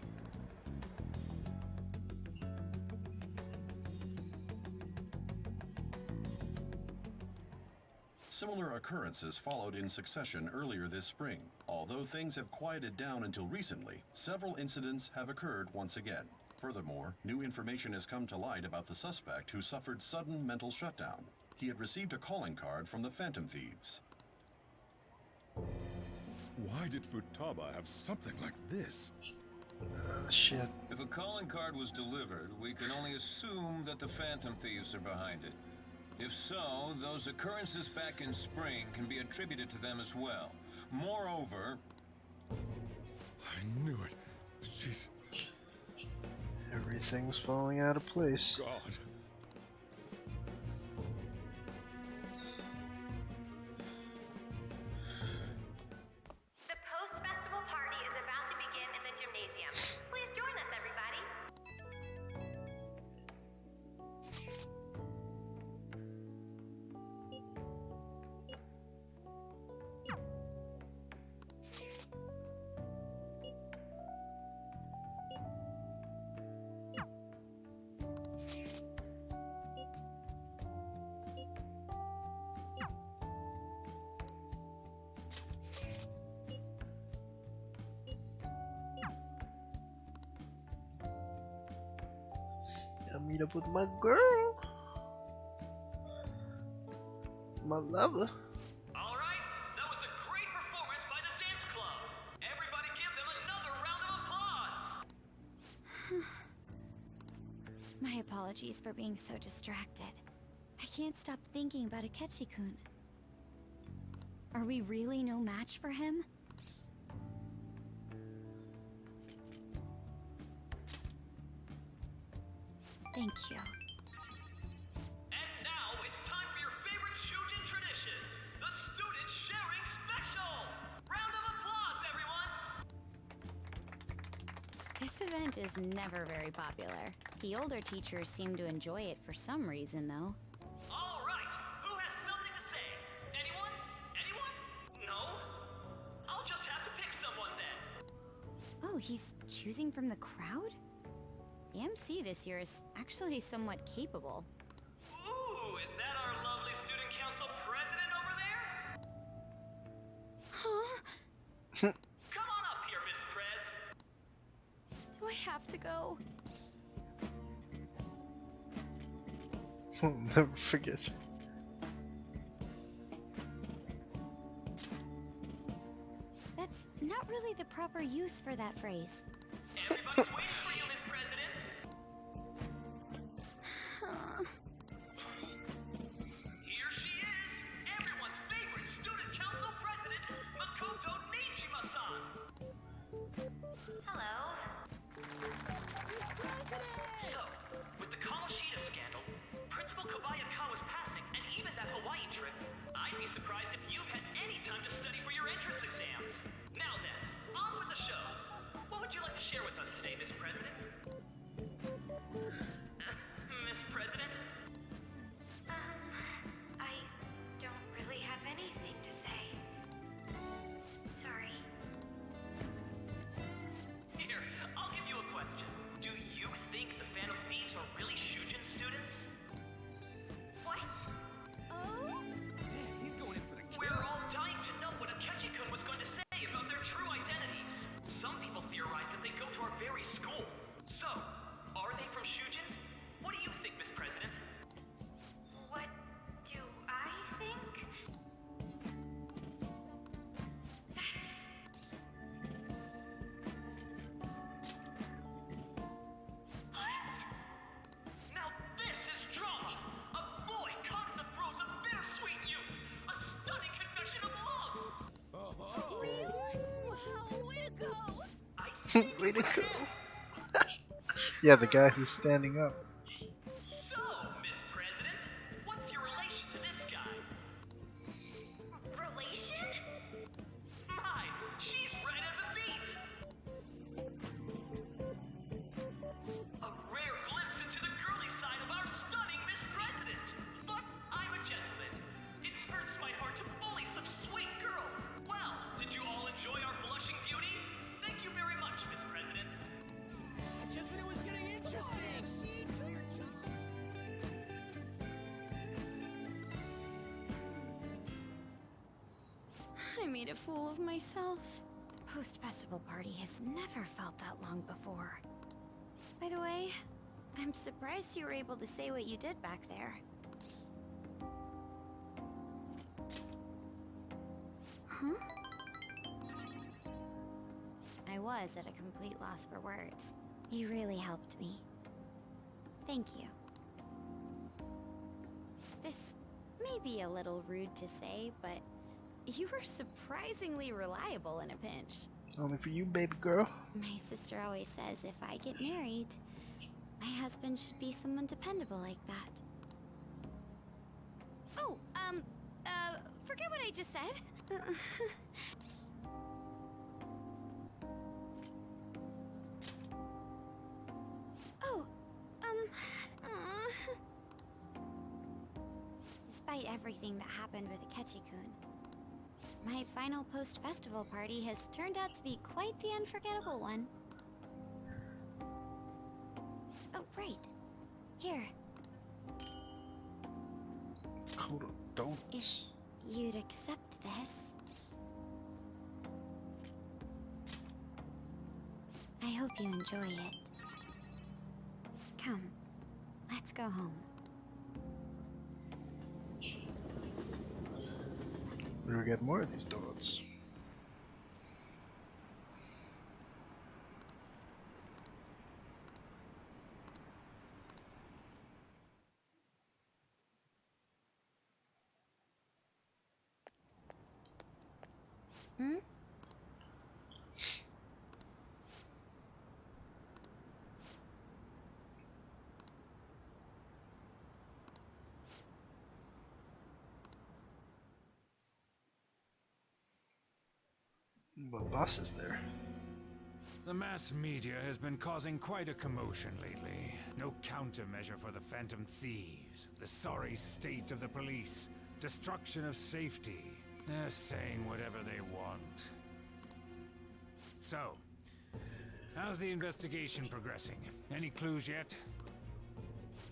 Similar occurrences followed in succession earlier this spring. Although things have quieted down until recently, several incidents have occurred once again. Furthermore, new information has come to light about the suspect who suffered sudden mental shutdown. He had received a calling card from the Phantom Thieves. Why did Futaba have something like this? Shit. If a calling card was delivered, we can only assume that the Phantom Thieves are behind it. If so, those occurrences back in spring can be attributed to them as well. Moreover... I knew it. She's... Everything's falling out of place. God. The post-festival party is about to begin in the gymnasium. Please join us, everybody. I'll meet up with my girl. My lover. All right, that was a great performance by the dance club. Everybody give them another round of applause. My apologies for being so distracted. I can't stop thinking about Akechi-kun. Are we really no match for him? Thank you. And now it's time for your favorite Shujin tradition, the student sharing special. Round of applause, everyone. This event is never very popular. The older teachers seem to enjoy it for some reason, though. All right, who has something to say? Anyone? Anyone? Oh, he's choosing from the crowd? The MC this year is actually somewhat capable. Ooh, is that our lovely student council president over there? Huh? Come on up here, Miss Prez. Do I have to go? I'll never forget you. That's not really the proper use for that phrase. Everybody's waiting for you, Miss President. Here she is, everyone's favorite student council president, Makoto Nijima-san. Hello. So, with the Kamoshida scandal, Principal Kobayakawa's passing, and even that Hawaii trip, I'd be surprised if you've had any time to study for your entrance exams. Now then, on with the show. What would you like to share with us today, Miss President? Miss President? I don't really have anything to say. Sorry. Here, I'll give you a question. Do you think the Phantom Thieves are really Shujin students? What? Oh? Man, he's going in for the kill. We're all dying to know what Akechi-kun was going to say about their true identities. Some people theorize that they go to our very school. So, are they from Shujin? What do you think, Miss President? What do I think? That's... What? Now this is drama! A boy caught in the throes of bittersweet youth! A stunning confession of love! Wow, way to go! Way to go. Yeah, the guy who's standing up. So, Miss President, what's your relation to this guy? Relation? My, she's red as a beet! A rare glimpse into the girly side of our stunning Miss President! But I'm a gentleman. It hurts my heart to bully such a sweet girl. Well, did you all enjoy our blushing beauty? Thank you very much, Miss President. Just when it was getting interesting! See, do your job! I made a fool of myself. The post-festival party has never felt that long before. By the way, I'm surprised you were able to say what you did back there. Huh? I was at a complete loss for words. You really helped me. Thank you. This may be a little rude to say, but you were surprisingly reliable in a pinch. Only for you, baby girl. My sister always says if I get married, my husband should be someone dependable like that. Oh, forget what I just said. Oh, despite everything that happened with Akechi-kun, my final post-festival party has turned out to be quite the unforgettable one. Oh, right. Here. Cold donuts. If you'd accept this. I hope you enjoy it. Come, let's go home. We'll get more of these donuts. Hmm? But boss is there. The mass media has been causing quite a commotion lately. No countermeasure for the Phantom Thieves, the sorry state of the police, destruction of safety. They're saying whatever they want. So, How's the investigation progressing? Any clues yet?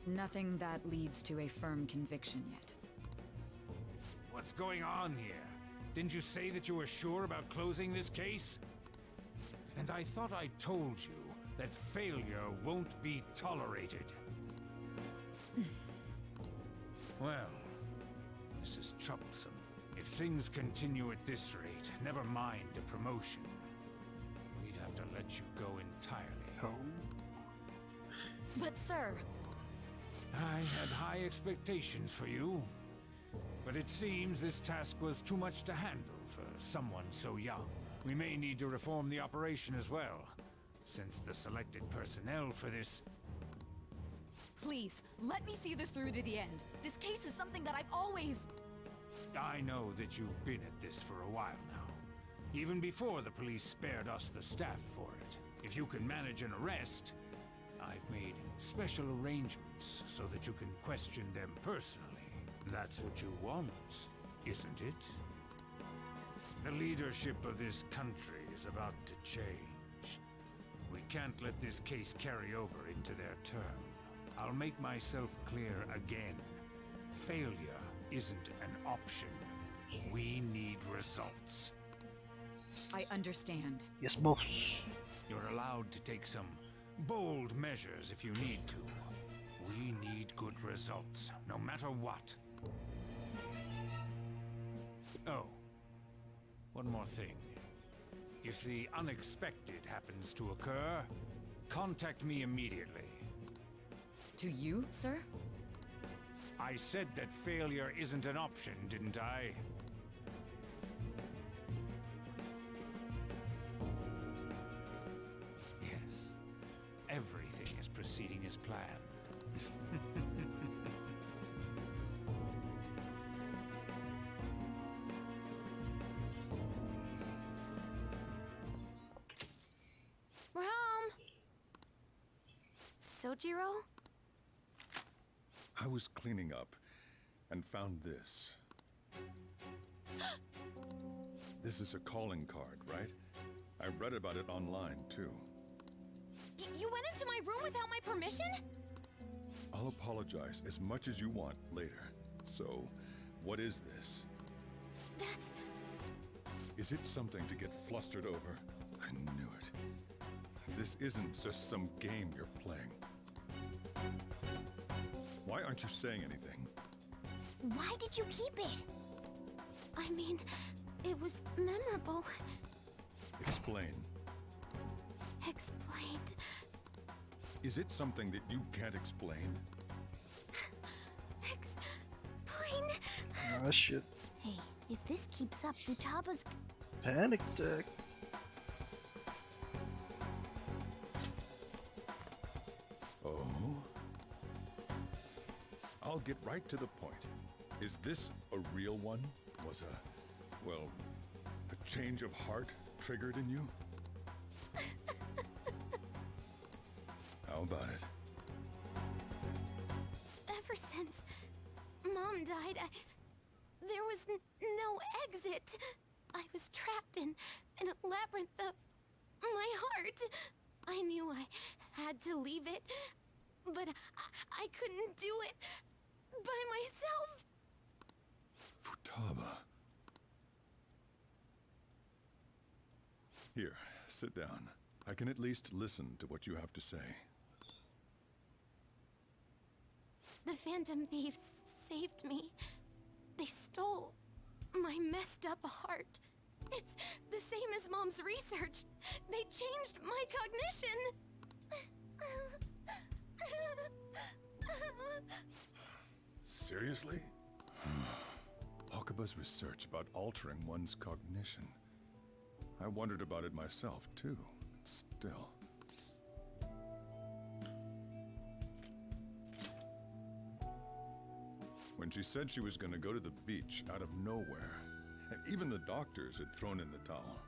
Nothing that leads to a firm conviction yet. What's going on here? Didn't you say that you were sure about closing this case? And I thought I told you that failure won't be tolerated. Well, this is troublesome. If things continue at this rate, never mind a promotion. We'd have to let you go entirely. Oh. But sir... I had high expectations for you. But it seems this task was too much to handle for someone so young. We may need to reform the operation as well, since the selected personnel for this... Please, let me see this through to the end. This case is something that I've always... I know that you've been at this for a while now. Even before the police spared us the staff for it. If you can manage an arrest, I've made special arrangements so that you can question them personally. That's what you want, isn't it? The leadership of this country is about to change. We can't let this case carry over into their term. I'll make myself clear again. Failure isn't an option. We need results. I understand. Yes, boss. You're allowed to take some bold measures if you need to. We need good results, no matter what. Oh, one more thing. If the unexpected happens to occur, contact me immediately. To you, sir? I said that failure isn't an option, didn't I? Yes. Everything is proceeding as planned. We're home! Sojiro? I was cleaning up and found this. This is a calling card, right? I read about it online, too. You went into my room without my permission? I'll apologize as much as you want later. So, what is this? That's... Is it something to get flustered over? I knew it. This isn't just some game you're playing. Why aren't you saying anything? Why did you keep it? I mean, it was memorable. Explain. Explain. Is it something that you can't explain? Explain. Ah, shit. Hey, if this keeps up, Futaba's... Panic attack. Oh? I'll get right to the point. Is this a real one? Was well, a change of heart triggered in you? How about it? Ever since Mom died, there was no exit. I was trapped in a labyrinth of my heart. I knew I had to leave it, but I couldn't do it by myself. Futaba. Here, sit down. I can at least listen to what you have to say. The Phantom Thieves saved me. They stole my messed up heart. It's the same as Mom's research. They changed my cognition. Seriously? Okaba's research about altering one's cognition. I wondered about it myself, too. Still. When she said she was going to go to the beach out of nowhere, and even the doctors had thrown in the towel.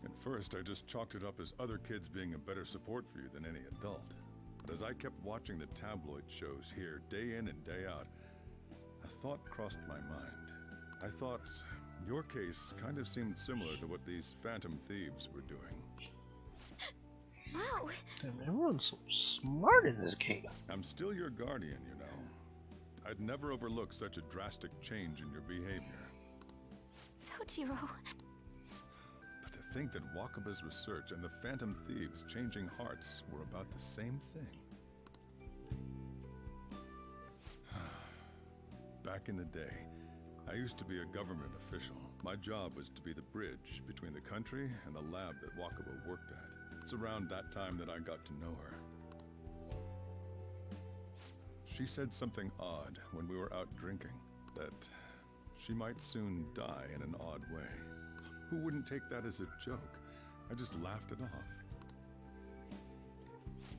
At first, I just chalked it up as other kids being a better support for you than any adult. But as I kept watching the tabloid shows here, day in and day out, a thought crossed my mind. I thought, Your case kind of seemed similar to what these Phantom Thieves were doing. Wow. Damn, everyone's so smart in this game. I'm still your guardian, you know. I'd never overlook such a drastic change in your behavior. Sojiro. But to think that Wakaba's research and the Phantom Thieves changing hearts were about the same thing. Back in the day, I used to be a government official. My job was to be the bridge between the country and the lab that Wakaba worked at. It's around that time that I got to know her. She said something odd when we were out drinking, that she might soon die in an odd way. Who wouldn't take that as a joke? I just laughed it off.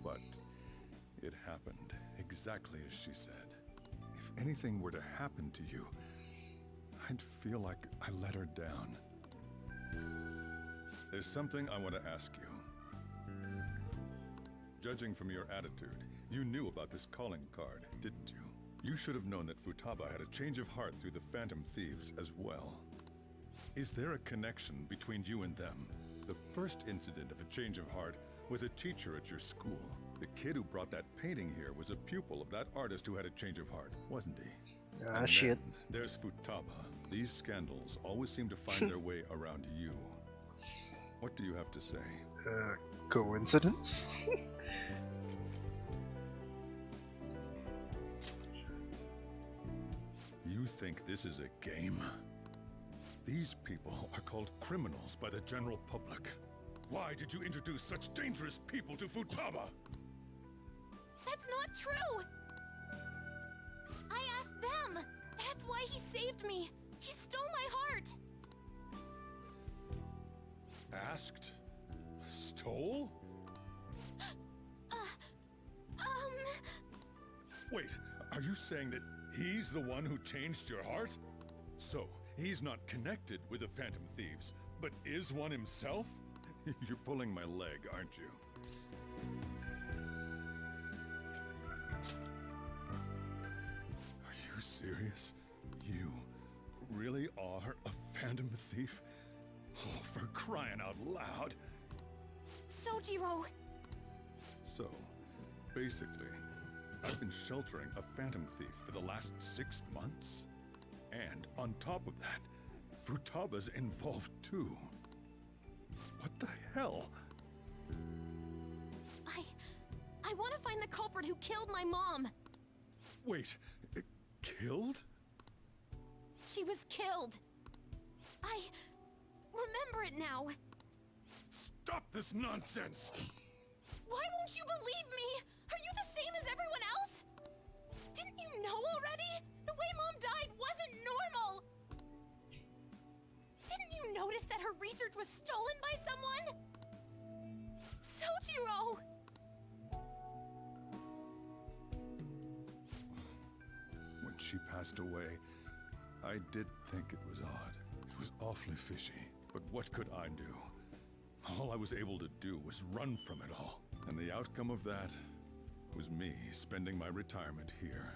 But it happened exactly as she said. If anything were to happen to you, I'd feel like I let her down. There's something I want to ask you. Judging from your attitude, you knew about this calling card, didn't you? You should have known that Futaba had a change of heart through the Phantom Thieves as well. Is there a connection between you and them? The first incident of a change of heart was a teacher at your school. The kid who brought that painting here was a pupil of that artist who had a change of heart, wasn't he? Ah, shit. There's Futaba. These scandals always seem to find their way around you. What do you have to say? Coincidence? You think this is a game? These people are called criminals by the general public. Why did you introduce such dangerous people to Futaba? That's not true! I asked them! That's why he saved me! He stole my heart! Asked? Stole? Wait, are you saying that he's the one who changed your heart? So, he's not connected with the Phantom Thieves, but is one himself? You're pulling my leg, aren't you? Are you serious? You really are a Phantom Thief? Oh, for crying out loud! Sojiro! So, basically, I've been sheltering a Phantom Thief for the last 6 months. And on top of that, Futaba's involved too. What the hell? I want to find the culprit who killed my mom! Wait, killed? She was killed! I remember it now! Stop this nonsense! Why won't you believe me? Are you the same as everyone else? Didn't you know already? The way Mom died wasn't normal! Didn't you notice that her research was stolen by someone? Sojiro! When she passed away, I did think it was odd. It was awfully fishy. But what could I do? All I was able to do was run from it all. And the outcome of that was me spending my retirement here.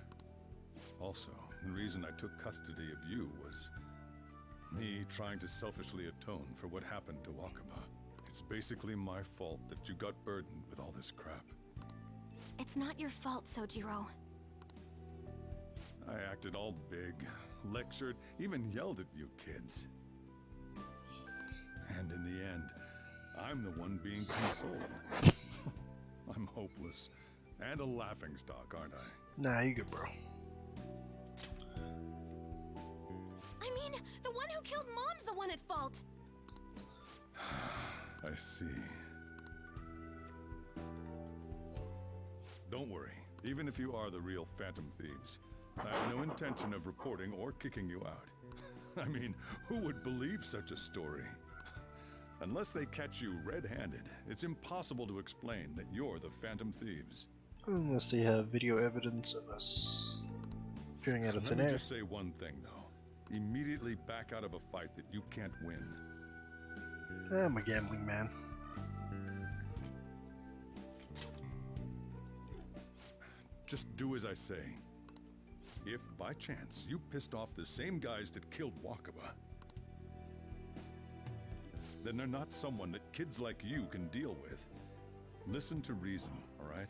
Also, the reason I took custody of you was me trying to selfishly atone for what happened to Wakaba. It's basically my fault that you got burdened with all this crap. It's not your fault, Sojiro. I acted all big, lectured, even yelled at you kids. And in the end, I'm the one being consoled. I'm hopeless. And a laughingstock, aren't I? Nah, you good, bro. I mean, the one who killed Mom's the one at fault! I see. Don't worry. Even if you are the real Phantom Thieves, I have no intention of reporting or kicking you out. I mean, who would believe such a story? Unless they catch you red-handed, it's impossible to explain that you're the Phantom Thieves. Unless they have video evidence of us appearing out of thin Let me air. just say one thing, though. Immediately back out of a fight that you can't win. I'm a gambling man. Just do as I say. If, by chance, you pissed off the same guys that killed Wakaba, then they're not someone that kids like you can deal with. Listen to reason, all right?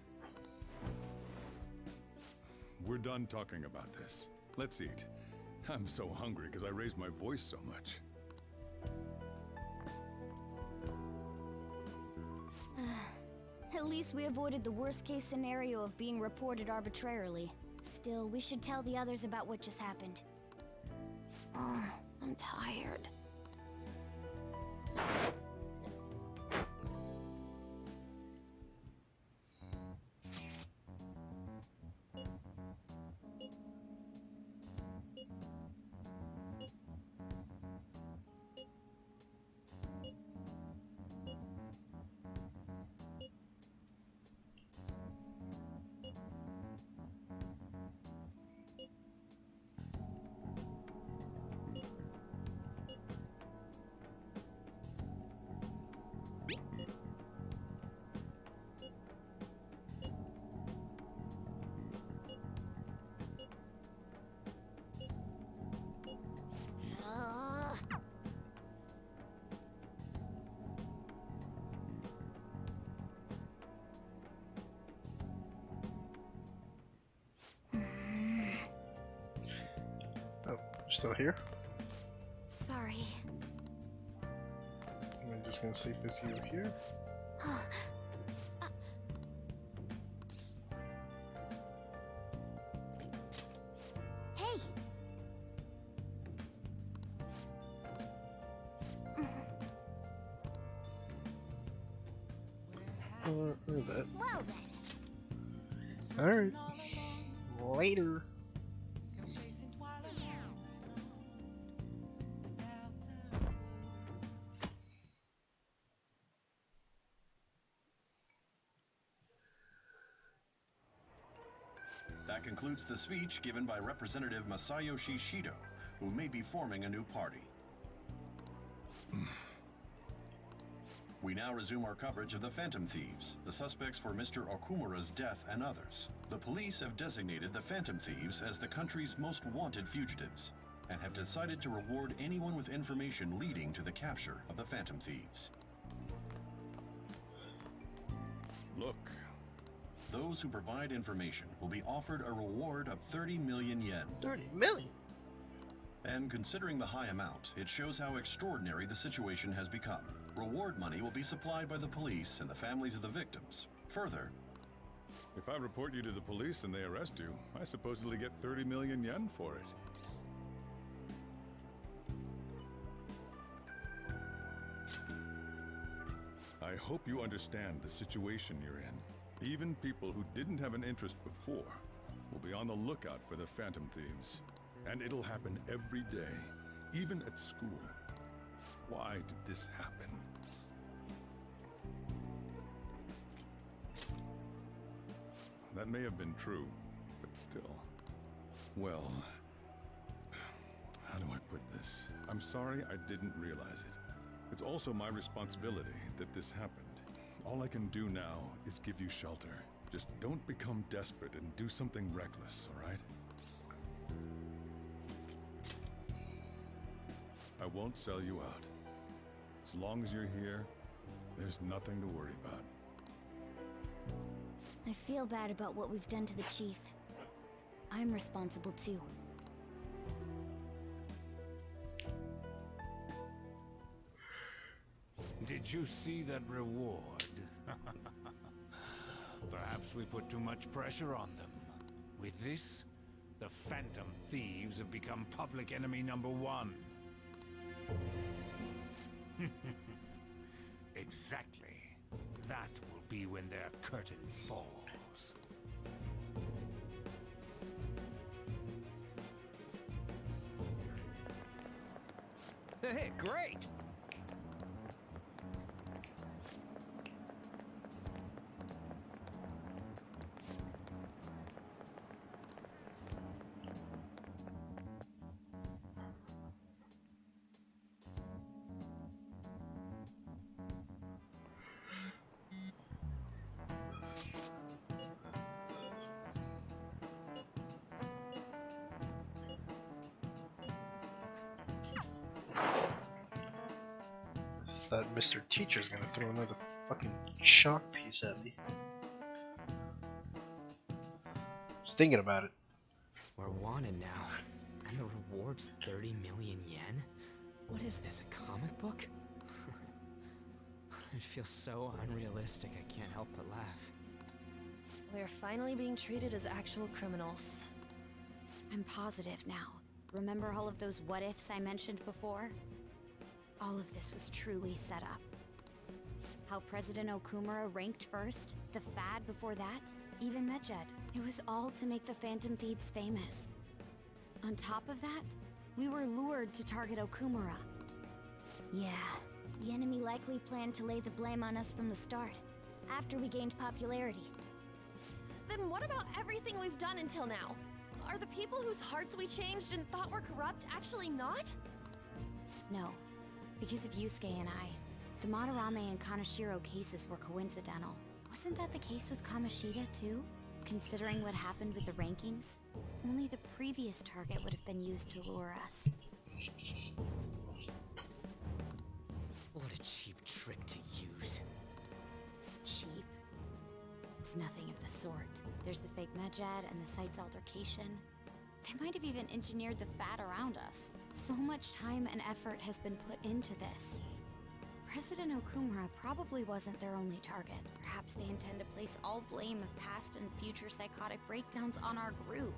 We're done talking about this. Let's eat. I'm so hungry because I raised my voice so much. At least we avoided the worst-case scenario of being reported arbitrarily. Still, we should tell the others about what just happened. Oh, I'm tired. Still here? Sorry. I'm just gonna sleep with you here. Hey! Or that. Well then. Alright. Later. That concludes the speech given by Representative Masayoshi Shido, who may be forming a new party. We now resume our coverage of the Phantom Thieves, the suspects for Mr. Okumura's death and others. The police have designated the Phantom Thieves as the country's most wanted fugitives, and have decided to reward anyone with information leading to the capture of the Phantom Thieves. Look. Those who provide information will be offered a reward of 30 million yen. 30 million? And considering the high amount, it shows how extraordinary the situation has become. Reward money will be supplied by the police and the families of the victims. Further, if I report you to the police and they arrest you, I supposedly get 30 million yen for it. I hope you understand the situation you're in. Even people who didn't have an interest before will be on the lookout for the Phantom Thieves. And it'll happen every day, even at school. Why did this happen? That may have been true, but still. Well, how do I put this? I'm sorry I didn't realize it. It's also my responsibility that this happened. All I can do now is give you shelter. Just don't become desperate and do something reckless, all right? I won't sell you out. As long as you're here, there's nothing to worry about. I feel bad about what we've done to the chief. I'm responsible too. Did you see that reward? Perhaps we put too much pressure on them. With this, the Phantom Thieves have become public enemy #1. Exactly. That will be when their curtain falls. Hey, great! thought Mr. Teacher's gonna throw another fucking chalk piece at me. Just thinking about it. We're wanted now. And the reward's 30 million yen? What is this, a comic book? It feels so unrealistic, I can't help but laugh. We're finally being treated as actual criminals. I'm positive now. Remember all of those what-ifs I mentioned before? All of this was truly set up. How President Okumura ranked first, the fad before that, even Medjed. It was all to make the Phantom Thieves famous. On top of that, we were lured to target Okumura. Yeah, the enemy likely planned to lay the blame on us from the start, after we gained popularity. Then what about everything we've done until now? Are the people whose hearts we changed and thought were corrupt actually not? No, because of Yusuke and I. The Madarame and Kaneshiro cases were coincidental. Wasn't that the case with Kamoshida too? Considering what happened with the rankings, only the previous target would have been used to lure us. What a cheap trick to use. Cheap? It's nothing of the sort. There's the fake Medjed and the site's altercation. They might have even engineered the fad around us. So much time and effort has been put into this. President Okumura probably wasn't their only target. Perhaps they intend to place all blame of past and future psychotic breakdowns on our group.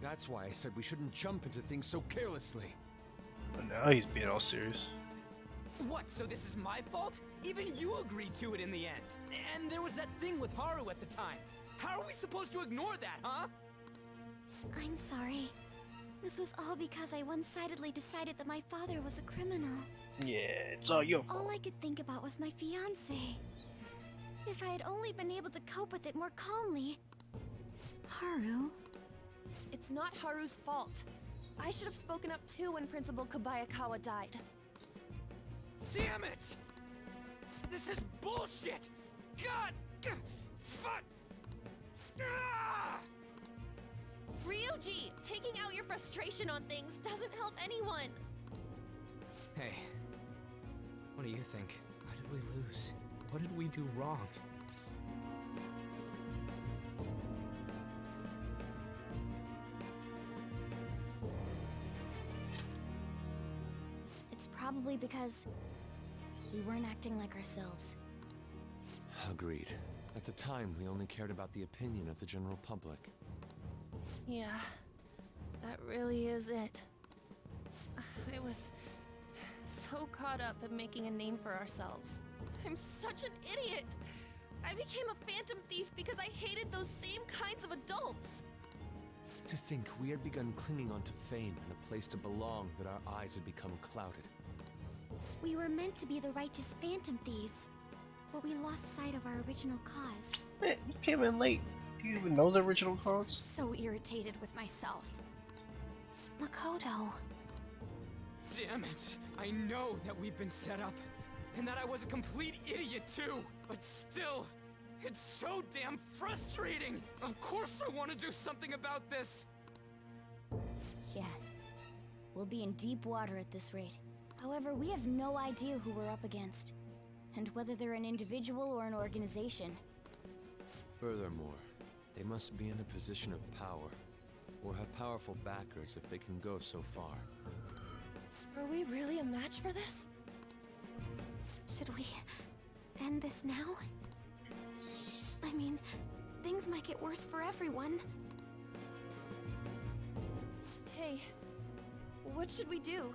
That's why I said we shouldn't jump into things so carelessly. But now he's being all serious. What, so this is my fault? Even you agreed to it in the end. And there was that thing with Haru at the time. How are we supposed to ignore that, huh? I'm sorry. This was all because I one-sidedly decided that my father was a criminal. Yeah, it's all your fault. All I could think about was my fiancé. If I had only been able to cope with it more calmly. Haru? It's not Haru's fault. I should have spoken up too when Principal Kobayakawa died. Damn it! This is bullshit! God! Fuck! Ah! Ryuji, taking out your frustration on things doesn't help anyone. Hey, what do you think? How did we lose? What did we do wrong? It's probably because we weren't acting like ourselves. Agreed. At the time, we only cared about the opinion of the general public. Yeah, that really is it. I was so caught up in making a name for ourselves. I'm such an idiot! I became a phantom thief because I hated those same kinds of adults! To think we had begun clinging onto fame and a place to belong that our eyes had become clouded. We were meant to be the righteous phantom thieves, but we lost sight of our original cause. Man, you came in late. Do you even know the original cause? So irritated with myself. Makoto. Damn it! I know that we've been set up, and that I was a complete idiot too! But still, it's so damn frustrating! Of course I want to do something about this! Yeah. We'll be in deep water at this rate. However, we have no idea who we're up against, and whether they're an individual or an organization. Furthermore, they must be in a position of power, or have powerful backers if they can go so far. Are we really a match for this? Should we end this now? I mean, things might get worse for everyone. Hey, what should we do?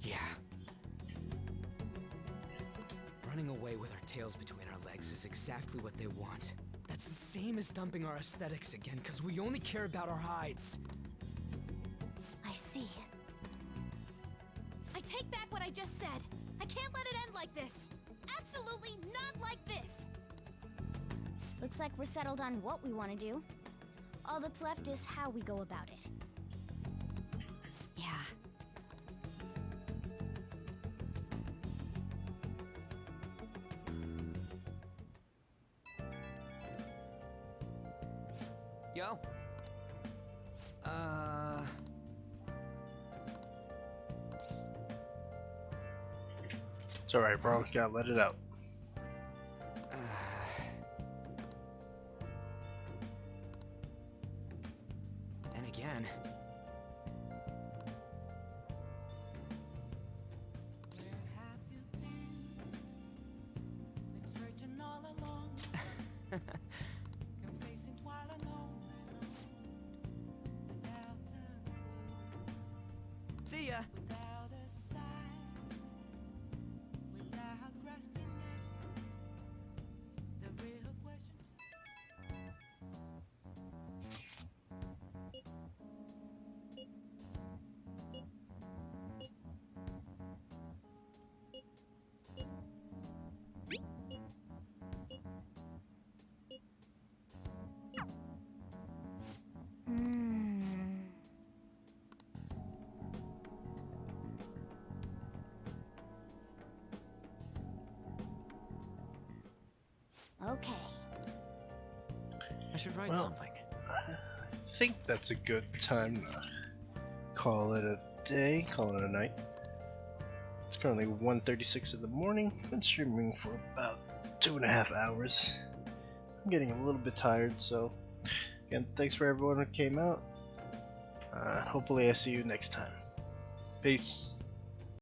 Yeah. Running away with our tails between our legs is exactly what they want. That's the same as dumping our aesthetics again, because we only care about our hides. I see. I take back what I just said. I can't let it end like this. Absolutely not like this. Looks like we're settled on what we want to do. All that's left is how we go about it. Yeah. Yo. It's alright, bro. Gotta let it out. And again. See ya. Okay. I should write Well, something. I think that's a good time to call it a day, call it a night. It's currently 1:36 in the morning. Been streaming for about 2.5 hours. I'm getting a little bit tired, so again, thanks for everyone who came out. Hopefully I see you next time. Peace.